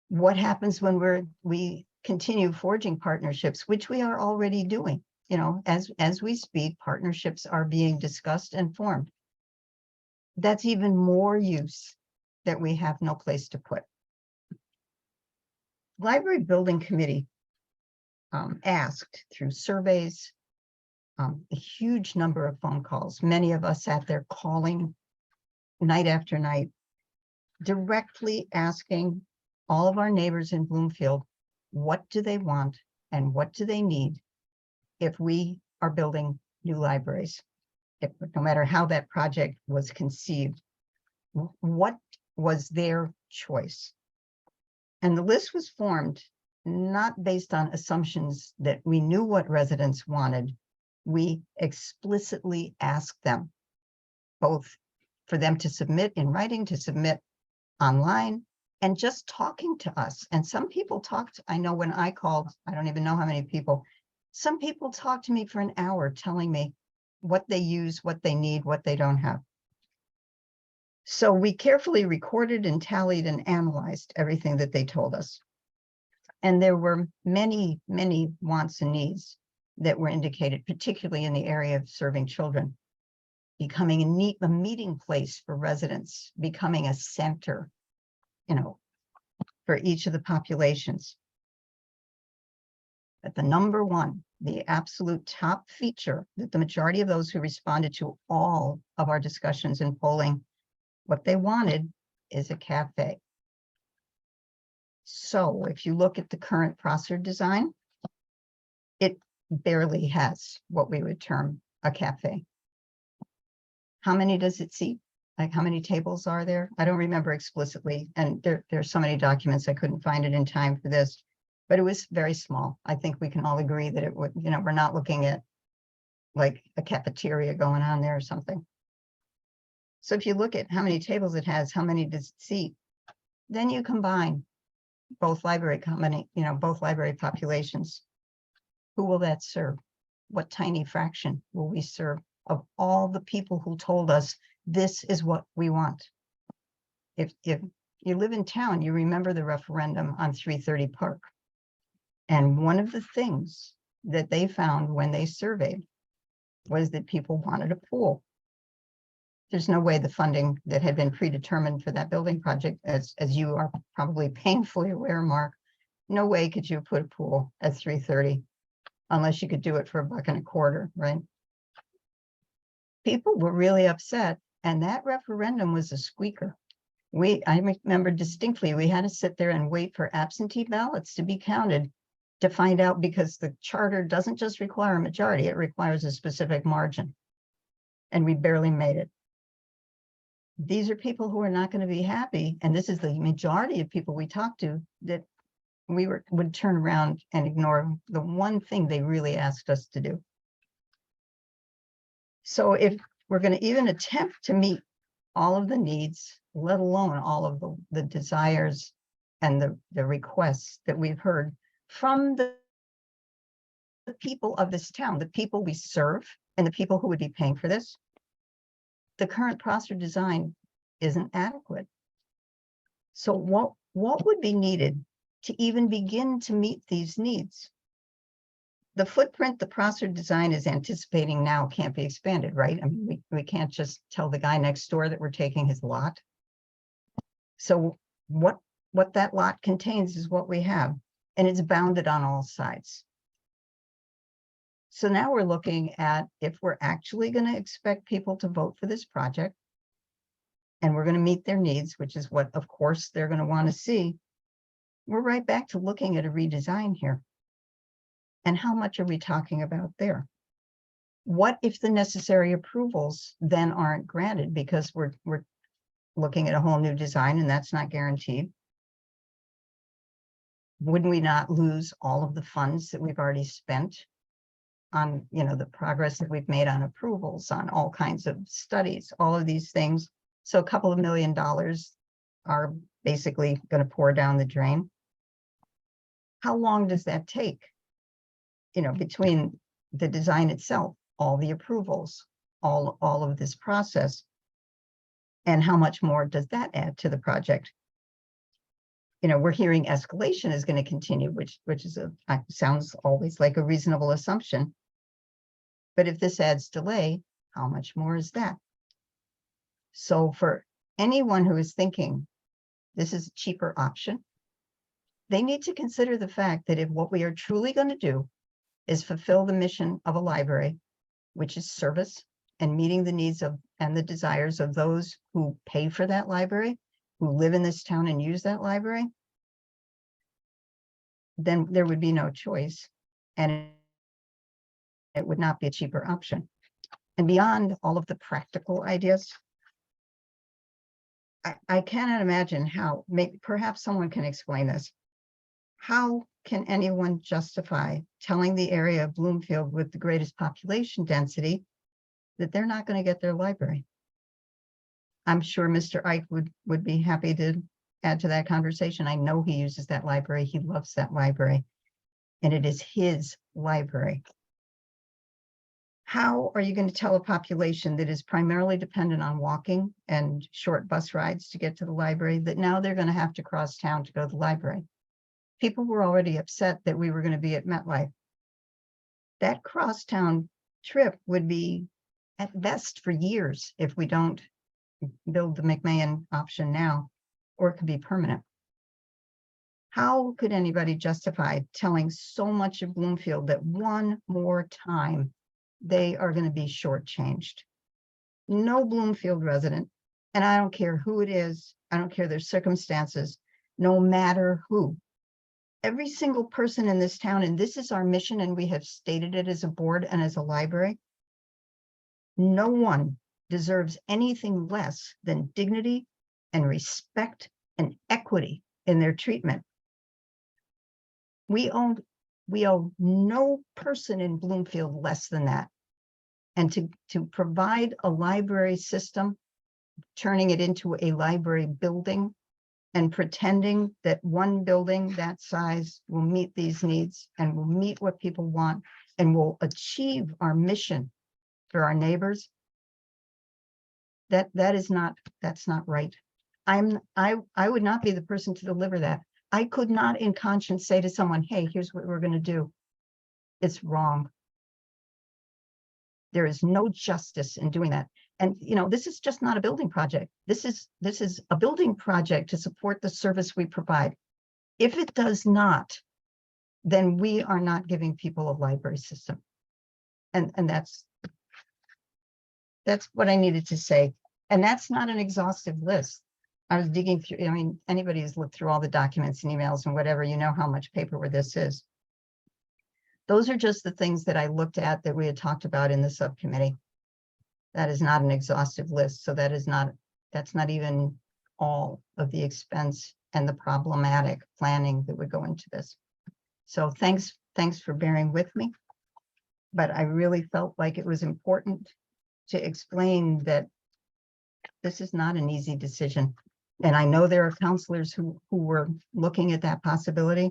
What happens when we continue forging partnerships, which we are already doing? You know, as we speak, partnerships are being discussed and formed. That's even more use that we have no place to put. Library Building Committee asked through surveys, a huge number of phone calls. Many of us sat there calling night after night, directly asking all of our neighbors in Bloomfield, what do they want and what do they need if we are building new libraries? No matter how that project was conceived, what was their choice? And the list was formed not based on assumptions that we knew what residents wanted. We explicitly asked them, both for them to submit in writing, to submit online, and just talking to us. And some people talked, I know when I called, I don't even know how many people, some people talked to me for an hour telling me what they use, what they need, what they don't have. So we carefully recorded and tallied and analyzed everything that they told us. And there were many, many wants and needs that were indicated, particularly in the area of serving children, becoming a meeting place for residents, becoming a center, you know, for each of the populations. But the number one, the absolute top feature that the majority of those who responded to all of our discussions and polling, what they wanted is a cafe. So if you look at the current Prosser design, it barely has what we would term a cafe. How many does it seat? Like how many tables are there? I don't remember explicitly. And there's so many documents, I couldn't find it in time for this, but it was very small. I think we can all agree that it would, you know, we're not looking at like a cafeteria going on there or something. So if you look at how many tables it has, how many does it seat, then you combine both library both library populations. Who will that serve? What tiny fraction will we serve of all the people who told us this is what we want? If you live in town, you remember the referendum on 330 Park. And one of the things that they found when they surveyed was that people wanted a pool. There's no way the funding that had been predetermined for that building project, as you are probably painfully aware, Mark, no way could you put a pool at 330 unless you could do it for $1.25, right? People were really upset, and that referendum was a squeaker. I remember distinctly, we had to sit there and wait for absentee ballots to be counted to find out, because the charter doesn't just require a majority, it requires a specific margin. And we barely made it. These are people who are not going to be happy. And this is the majority of people we talk to, that would turn around and ignore the one thing they really asked us to do. So if we're going to even attempt to meet all of the needs, let alone all of the desires and the requests that we've heard from the people of this town, the people we serve, and the people who would be paying for this, the current Prosser design isn't adequate. So what would be needed to even begin to meet these needs? The footprint the Prosser design is anticipating now can't be expanded, right? I mean, we can't just tell the guy next door that we're taking his lot. So what that lot contains is what we have, and it's bounded on all sides. So now we're looking at, if we're actually going to expect people to vote for this project, and we're going to meet their needs, which is what, of course, they're going to want to see, we're right back to looking at a redesign here. And how much are we talking about there? What if the necessary approvals then aren't granted because we're looking at a whole new design and that's not guaranteed? Would we not lose all of the funds that we've already spent on, the progress that we've made on approvals, on all kinds of studies, all of these things? So a couple of $1 million are basically going to pour down the drain. How long does that take? Between the design itself, all the approvals, all of this process, and how much more does that add to the project? We're hearing escalation is going to continue, which is sounds always like a reasonable assumption. But if this adds delay, how much more is that? So for anyone who is thinking this is a cheaper option, they need to consider the fact that if what we are truly going to do is fulfill the mission of a library, which is service and meeting the needs of and the desires of those who pay for that library, who live in this town and use that library, then there would be no choice, and it would not be a cheaper option. And beyond all of the practical ideas, I cannot imagine how, perhaps someone can explain this. How can anyone justify telling the area of Bloomfield with the greatest population density that they're not going to get their library? I'm sure Mr. Ike would be happy to add to that conversation. I know he uses that library. He loves that library, and it is his library. How are you going to tell a population that is primarily dependent on walking and short bus rides to get to the library that now they're going to have to cross town to go to the library? People were already upset that we were going to be at MetLife. That crosstown trip would be at best for years if we don't build the McMahon option now, or it could be permanent. How could anybody justify telling so much of Bloomfield that one more time they are going to be shortchanged? No Bloomfield resident, and I don't care who it is, I don't care their circumstances, no matter who, every single person in this town, and this is our mission, and we have stated it as a board and as a library, no one deserves anything less than dignity and respect and equity in their treatment. We owe no person in Bloomfield less than that. And to provide a library system, turning it into a library building and pretending that one building that size will meet these needs and will meet what people want and will achieve our mission for our neighbors, that's not right. I would not be the person to deliver that. I could not in conscience say to someone, hey, here's what we're going to do. It's wrong. There is no justice in doing that. And this is just not a building project. This is a building project to support the service we provide. If it does not, then we are not giving people a library system. And that's what I needed to say. And that's not an exhaustive list. I was digging through, anybody who's looked through all the documents and emails and whatever, how much paper this is. those are just the things that I looked at that we had talked about in the subcommittee. That is not an exhaustive list, so that's not even all of the expense and the problematic planning that would go into this. So thanks for bearing with me. But I really felt like it was important to explain that this is not an easy decision. And I know there are counselors who were looking at that possibility.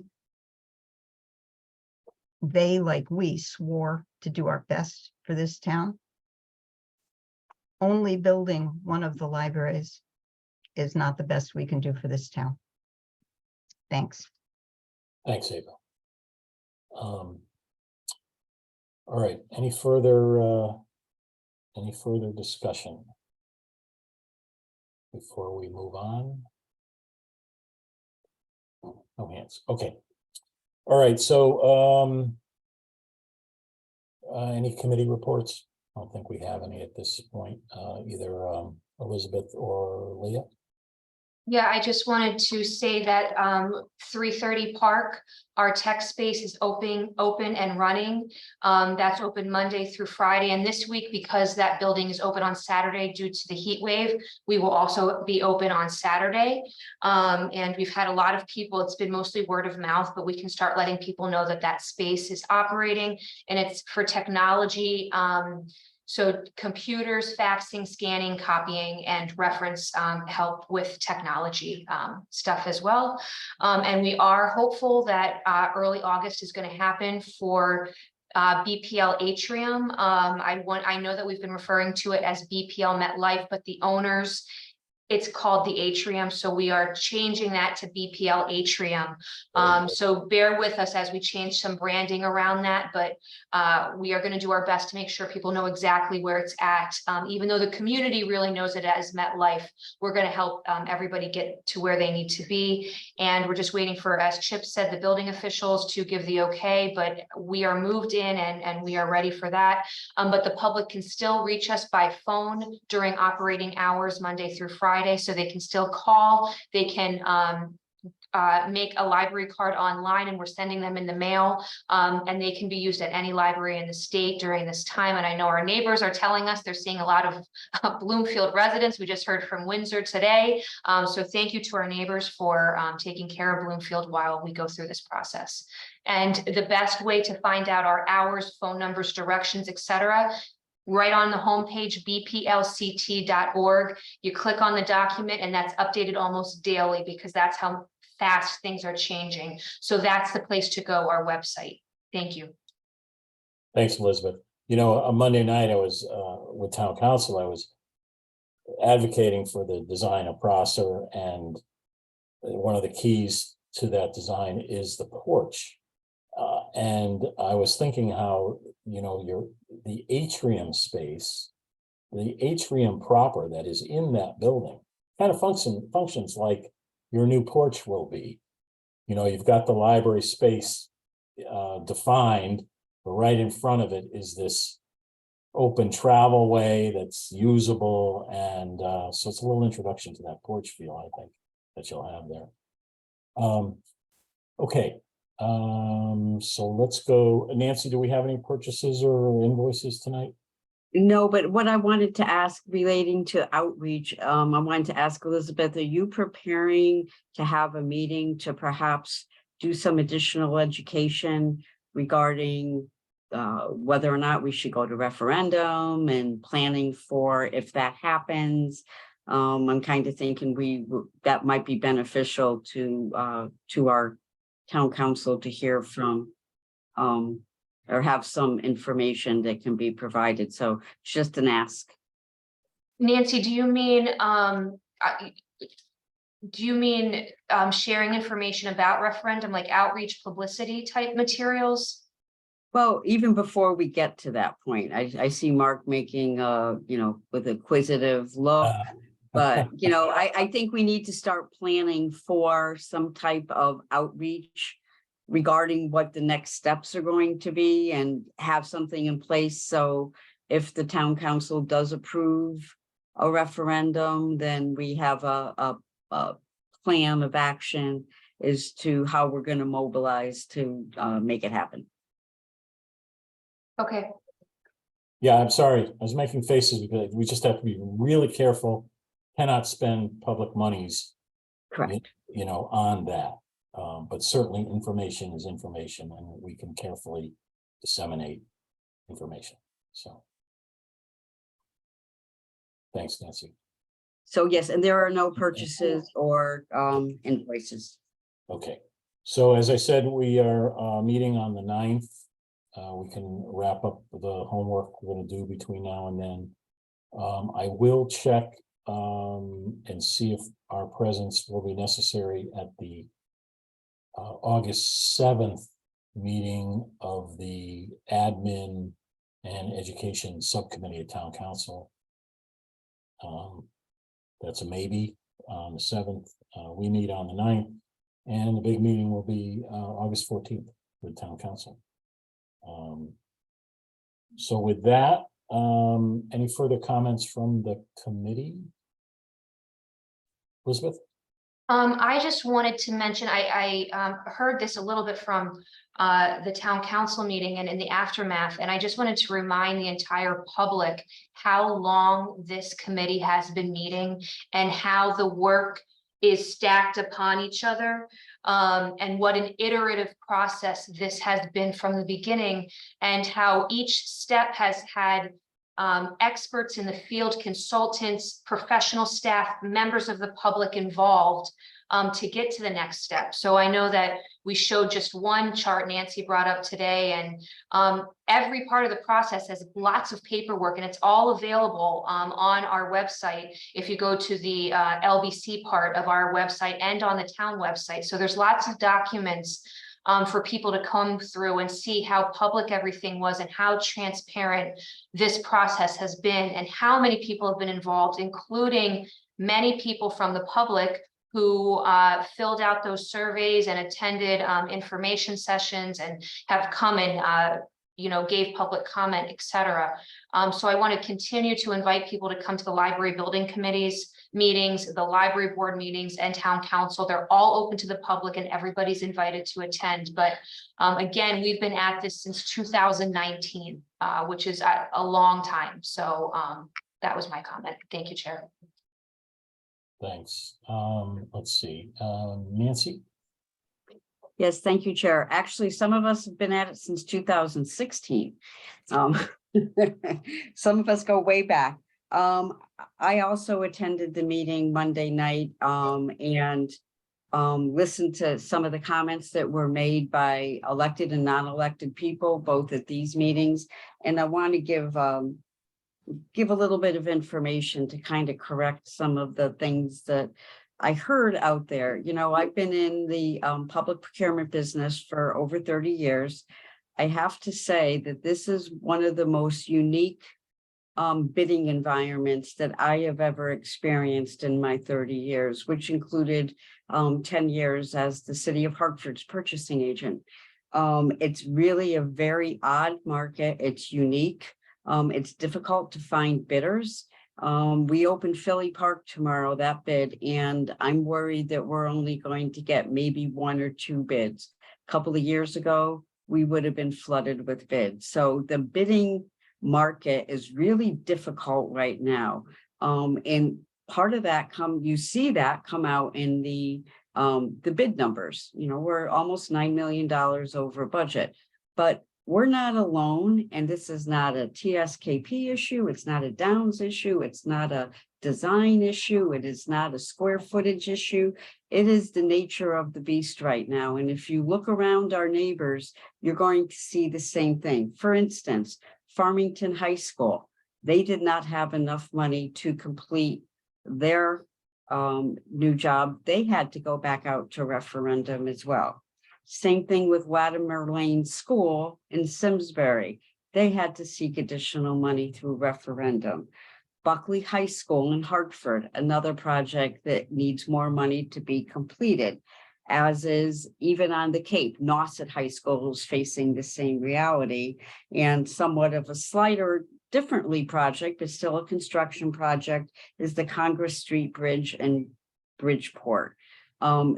They, like we, swore to do our best for this town. Only building one of the libraries is not the best we can do for this town. Thanks. Thanks, Ava. All right, any further discussion before we move on? No hands, okay. All right, so any committee reports? I don't think we have any at this point, either Elizabeth or Leah. Yeah, I just wanted to say that 330 Park, our tech space is open and running. That's open Monday through Friday. And this week, because that building is open on Saturday due to the heat wave, we will also be open on Saturday. And we've had a lot of people, it's been mostly word of mouth, but we can start letting people know that that space is operating, and it's for technology. So computers, faxing, scanning, copying, and reference help with technology stuff as well. And we are hopeful that early August is going to happen for BPL Atrium. I know that we've been referring to it as BPL MetLife, but the owners, it's called the Atrium, so we are changing that to BPL Atrium. So bear with us as we change some branding around that, but we are going to do our best to make sure people know exactly where it's at. Even though the community really knows it as MetLife, we're going to help everybody get to where they need to be. And we're just waiting for, as Chip said, the building officials to give the okay, but we are moved in and we are ready for that. But the public can still reach us by phone during operating hours, Monday through Friday. So they can still call, they can make a library card online, and we're sending them in the mail, and they can be used at any library in the state during this time. And I know our neighbors are telling us they're seeing a lot of Bloomfield residents. We just heard from Windsor today. So thank you to our neighbors for taking care of Bloomfield while we go through this process. And the best way to find out our hours, phone numbers, directions, etc., right on the homepage, bplct.org. You click on the document, and that's updated almost daily because that's how fast things are changing. So that's the place to go, our website. Thank you. Thanks, Elizabeth. You know, on Monday night, I was with town council. I was advocating for the design of Prosser, and one of the keys to that design is the porch. And I was thinking how, you know, the atrium space, the atrium proper that is in that building kind of functions like your new porch will be. You know, you've got the library space defined, but right in front of it is this open travel way that's usable. And so it's a little introduction to that porch feel, I think, that you'll have there. Okay. So let's go. Nancy, do we have any purchases or invoices tonight? No, but what I wanted to ask relating to outreach, I wanted to ask Elizabeth, are you preparing to have a meeting to perhaps do some additional education regarding whether or not we should go to referendum and planning for if that happens? I'm kind of thinking that might be beneficial to our town council to hear from or have some information that can be provided. So just an ask. Nancy, do you mean sharing information about referendum, like outreach publicity type materials? Well, even before we get to that point, I see Mark making with a quizzitive look. But, I think we need to start planning for some type of outreach regarding what the next steps are going to be and have something in place. So if the town council does approve a referendum, then we have a plan of action as to how we're going to mobilize to make it happen. Okay, Yeah, I'm sorry. I was making faces because we just have to be really careful. Cannot spend public monies, Correct. you know, on that. But certainly information is information and we can carefully disseminate information. So. Thanks, Nancy. So yes, and there are no purchases or invoices. Okay, so as I said, we are meeting on the 9th. We can wrap up the homework we're gonna do between now and then. I will check and see if our presence will be necessary at the August 7th meeting of the Admin and Education Subcommittee of Town Council. That's a maybe on the 7th. We meet on the 9th, and the big meeting will be August 14th with Town Council. So with that, any further comments from the committee? Elizabeth? I just wanted to mention, I heard this a little bit from the town council meeting and in the aftermath, and I just wanted to remind the entire public how long this committee has been meeting and how the work is stacked upon each other, and what an iterative process this has been from the beginning, and how each step has had experts in the field, consultants, professional staff, members of the public involved to get to the next step. So I know that we showed just one chart Nancy brought up today, and every part of the process has lots of paperwork, and it's all available on our website if you go to the LBC part of our website and on the town website. So there's lots of documents for people to come through and see how public everything was and how transparent this process has been and how many people have been involved, including many people from the public who filled out those surveys and attended information sessions and have come and gave public comment, etc. So I want to continue to invite people to come to the library building committees meetings, the library board meetings, and town council. They're all open to the public and everybody's invited to attend. But again, we've been at this since 2019, which is a long time. So that was my comment. Thank you, Chair. Thanks. Let's see, Nancy? Yes, thank you, Chair. Actually, some of us have been at it since 2016. Some of us go way back. I also attended the meeting Monday night and listened to some of the comments that were made by elected and non-elected people, both at these meetings. And I want to give a little bit of information to kind of correct some of the things that I heard out there. You know, I've been in the public procurement business for over 30 years. I have to say that this is one of the most unique bidding environments that I have ever experienced in my 30 years, which included 10 years as the city of Hartford's purchasing agent. It's really a very odd market. It's unique. It's difficult to find bidders. We open Philly Park tomorrow, that bid, and I'm worried that we're only going to get maybe 1 or 2 bids. A couple of years ago, we would have been flooded with bids. So the bidding market is really difficult right now. And part of that you see that come out in the bid numbers. You know, we're almost $9 million over budget, but we're not alone. And this is not a TSKP issue. It's not a Downs issue. It's not a design issue. It is not a square footage issue. It is the nature of the beast right now. And if you look around our neighbors, you're going to see the same thing. For instance, Farmington High School, they did not have enough money to complete their new job. They had to go back out to referendum as well. Same thing with Latimer Lane School in Simsbury. They had to seek additional money through referendum. Buckley High School in Hartford, another project that needs more money to be completed, as is even on the Cape. Nauset High School is facing the same reality, and somewhat of a slighter, differently project, but still a construction project, is the Congress Street Bridge in Bridgeport.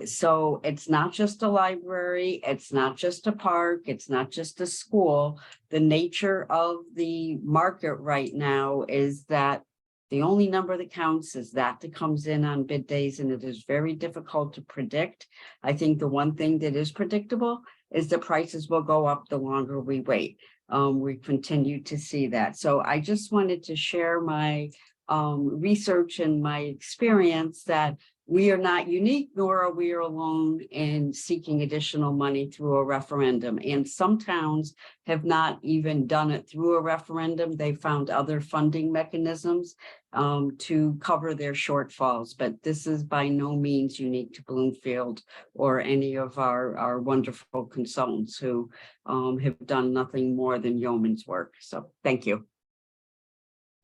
So it's not just a library, it's not just a park, it's not just a school. The nature of the market right now is that the only number that counts is that comes in on bid days, and it is very difficult to predict. I think the one thing that is predictable is the prices will go up the longer we wait. We continue to see that. So I just wanted to share my research and my experience that we are not unique, nor are we alone in seeking additional money through a referendum. And some towns have not even done it through a referendum. They found other funding mechanisms to cover their shortfalls. But this is by no means unique to Bloomfield or any of our wonderful consultants who have done nothing more than yeoman's work. So thank you.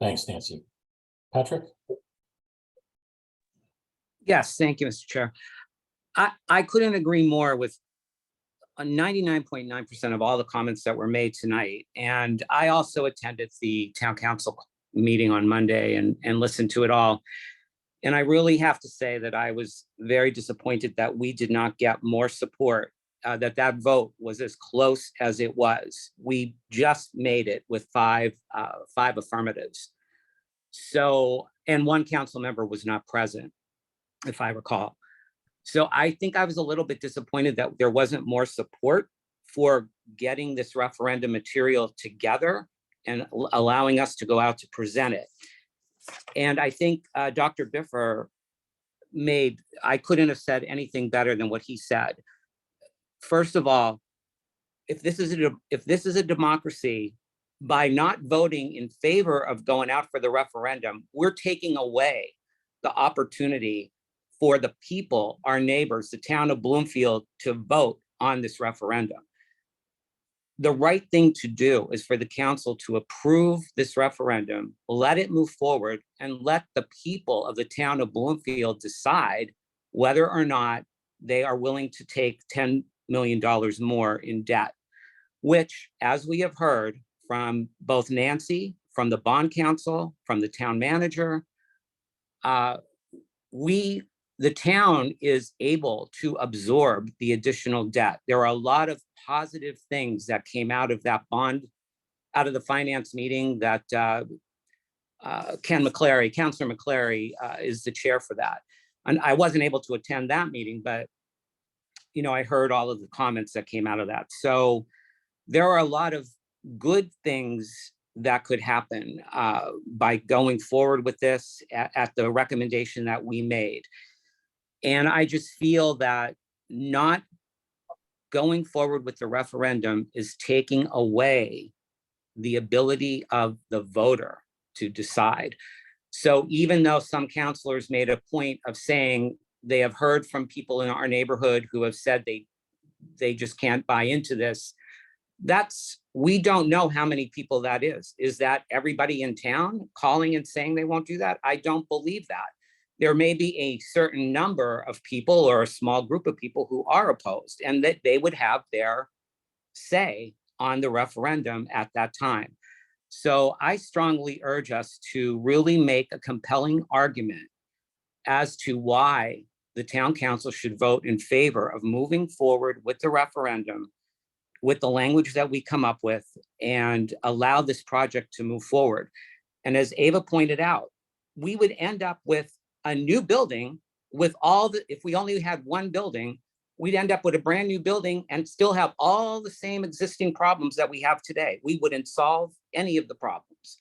Thanks, Nancy. Patrick? Yes, thank you, Mr. Chair. I couldn't agree more with 99.9% of all the comments that were made tonight. And I also attended the town council meeting on Monday and listened to it all. And I really have to say that I was very disappointed that we did not get more support, that vote was as close as it was. We just made it with five affirmatives. So, and one council member was not present, if I recall. So I think I was a little bit disappointed that there wasn't more support for getting this referendum material together and allowing us to go out to present it. And I think Dr. Biffer I couldn't have said anything better than what he said. First of all, if this is a democracy, by not voting in favor of going out for the referendum, we're taking away the opportunity for the people, our neighbors, the town of Bloomfield, to vote on this referendum. The right thing to do is for the council to approve this referendum, let it move forward, and let the people of the town of Bloomfield decide whether or not they are willing to take $10 million more in debt, which, as we have heard from both Nancy, from the bond council, from the town manager, the town is able to absorb the additional debt. There are a lot of positive things that came out of that bond, out of the finance meeting that Councilor McClary is the chair for that. And I wasn't able to attend that meeting, but I heard all of the comments that came out of that. So there are a lot of good things that could happen by going forward with this at the recommendation that we made. And I just feel that not going forward with the referendum is taking away the ability of the voter to decide. So even though some counselors made a point of saying they have heard from people in our neighborhood who have said they just can't buy into this, we don't know how many people that is. Is that everybody in town calling and saying they won't do that? I don't believe that. There may be a certain number of people or a small group of people who are opposed, and that they would have their say on the referendum at that time. So I strongly urge us to really make a compelling argument as to why the town council should vote in favor of moving forward with the referendum with the language that we come up with and allow this project to move forward. And as Ava pointed out, we would end up with a new building with if we only had one building, we'd end up with a brand new building and still have all the same existing problems that we have today. We wouldn't solve any of the problems.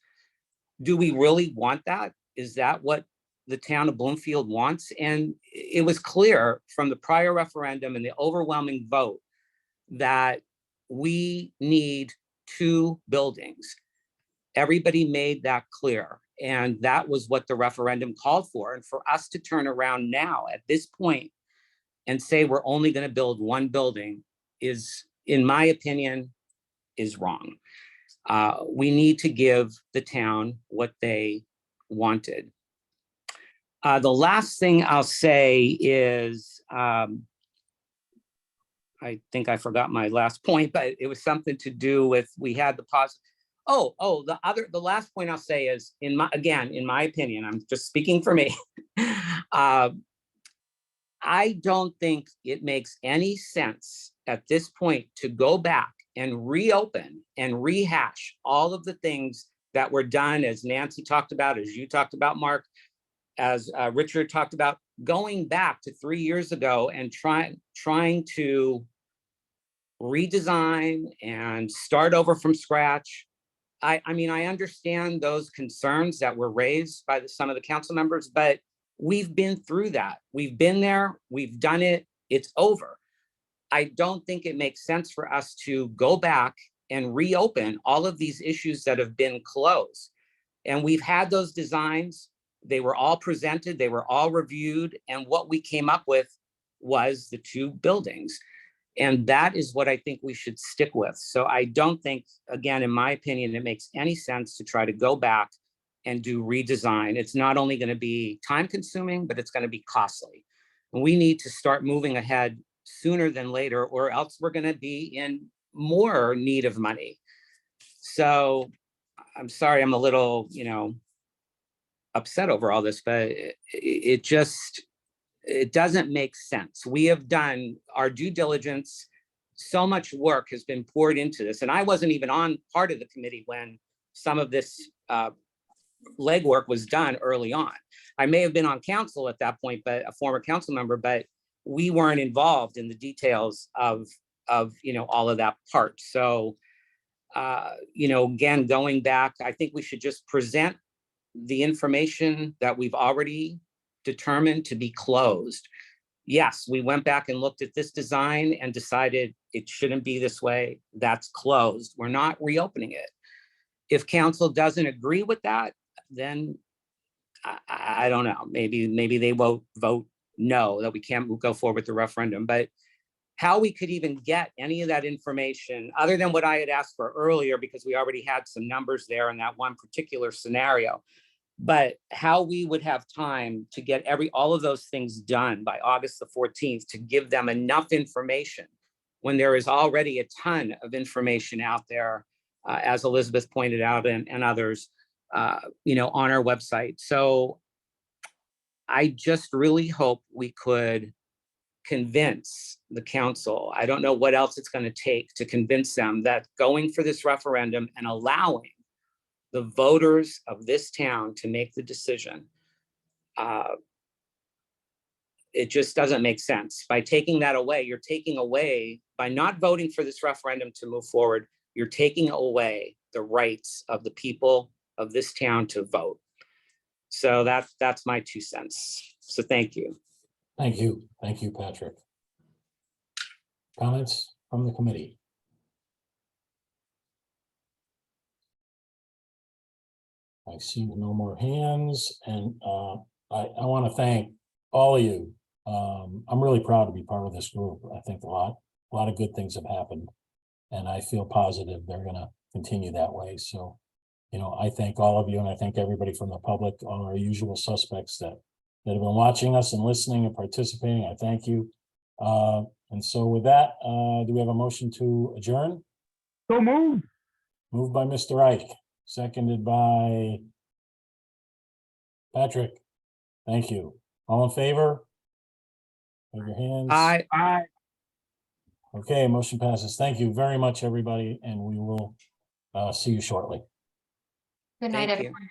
Do we really want that? Is that what the town of Bloomfield wants? And it was clear from the prior referendum and the overwhelming vote that we need two buildings. Everybody made that clear. And that was what the referendum called for. And for us to turn around now at this point and say we're only going to build one building is, in my opinion, is wrong. We need to give the town what they wanted. The last thing I'll say is, I think I forgot my last point, but it was something to do with, we had the positive. The last point I'll say is, in my opinion, I'm just speaking for me. I don't think it makes any sense at this point to go back and reopen and rehash all of the things that were done, as Nancy talked about, as you talked about, Mark, as Richard talked about, going back to 3 years ago and trying to redesign and start over from scratch. I mean, I understand those concerns that were raised by some of the council members, but we've been through that. We've been there, we've done it, it's over. I don't think it makes sense for us to go back and reopen all of these issues that have been closed. And we've had those designs, they were all presented, they were all reviewed, and what we came up with was the 2 buildings. And that is what I think we should stick with. So I don't think, again, in my opinion, it makes any sense to try to go back and do redesign. It's not only going to be time consuming, but it's going to be costly. And we need to start moving ahead sooner than later, or else we're going to be in more need of money. So I'm sorry, I'm a little, upset over all this, but it just, it doesn't make sense. We have done our due diligence. So much work has been poured into this. And I wasn't even on part of the committee when some of this legwork was done early on. I may have been on council at that point, but a former council member, but we weren't involved in the details of all of that part. So, again, going back, I think we should just present the information that we've already determined to be closed. Yes, we went back and looked at this design and decided it shouldn't be this way. That's closed. We're not reopening it. If council doesn't agree with that, then I don't know. Maybe they won't vote no, that we can't go forward with the referendum. But how we could even get any of that information, other than what I had asked for earlier, because we already had some numbers there in that one particular scenario, but how we would have time to get all of those things done by August the 14th to give them enough information when there is already a ton of information out there, as Elizabeth pointed out, and others, on our website. So I just really hope we could convince the council. I don't know what else it's going to take to convince them that going for this referendum and allowing the voters of this town to make the decision, it just doesn't make sense. By taking that away, you're taking away, by not voting for this referendum to move forward, you're taking away the rights of the people of this town to vote. So that's my 2 cents. So thank you. Thank you. Thank you, Patrick. Comments from the committee? I see no more hands, and I want to thank all of you. I'm really proud to be part of this group. I think a lot of good things have happened, and I feel positive they're going to continue that way. So, I thank all of you, and I thank everybody from the public, all our usual suspects that have been watching us and listening and participating. I thank you. And so with that, do we have a motion to adjourn? So moved. Moved by Mr. Ike, seconded by Patrick. Thank you. All in favor? Wave your hands. Aye. Okay, motion passes. Thank you very much, everybody, and we will see you shortly. Good night, Thank you. everyone.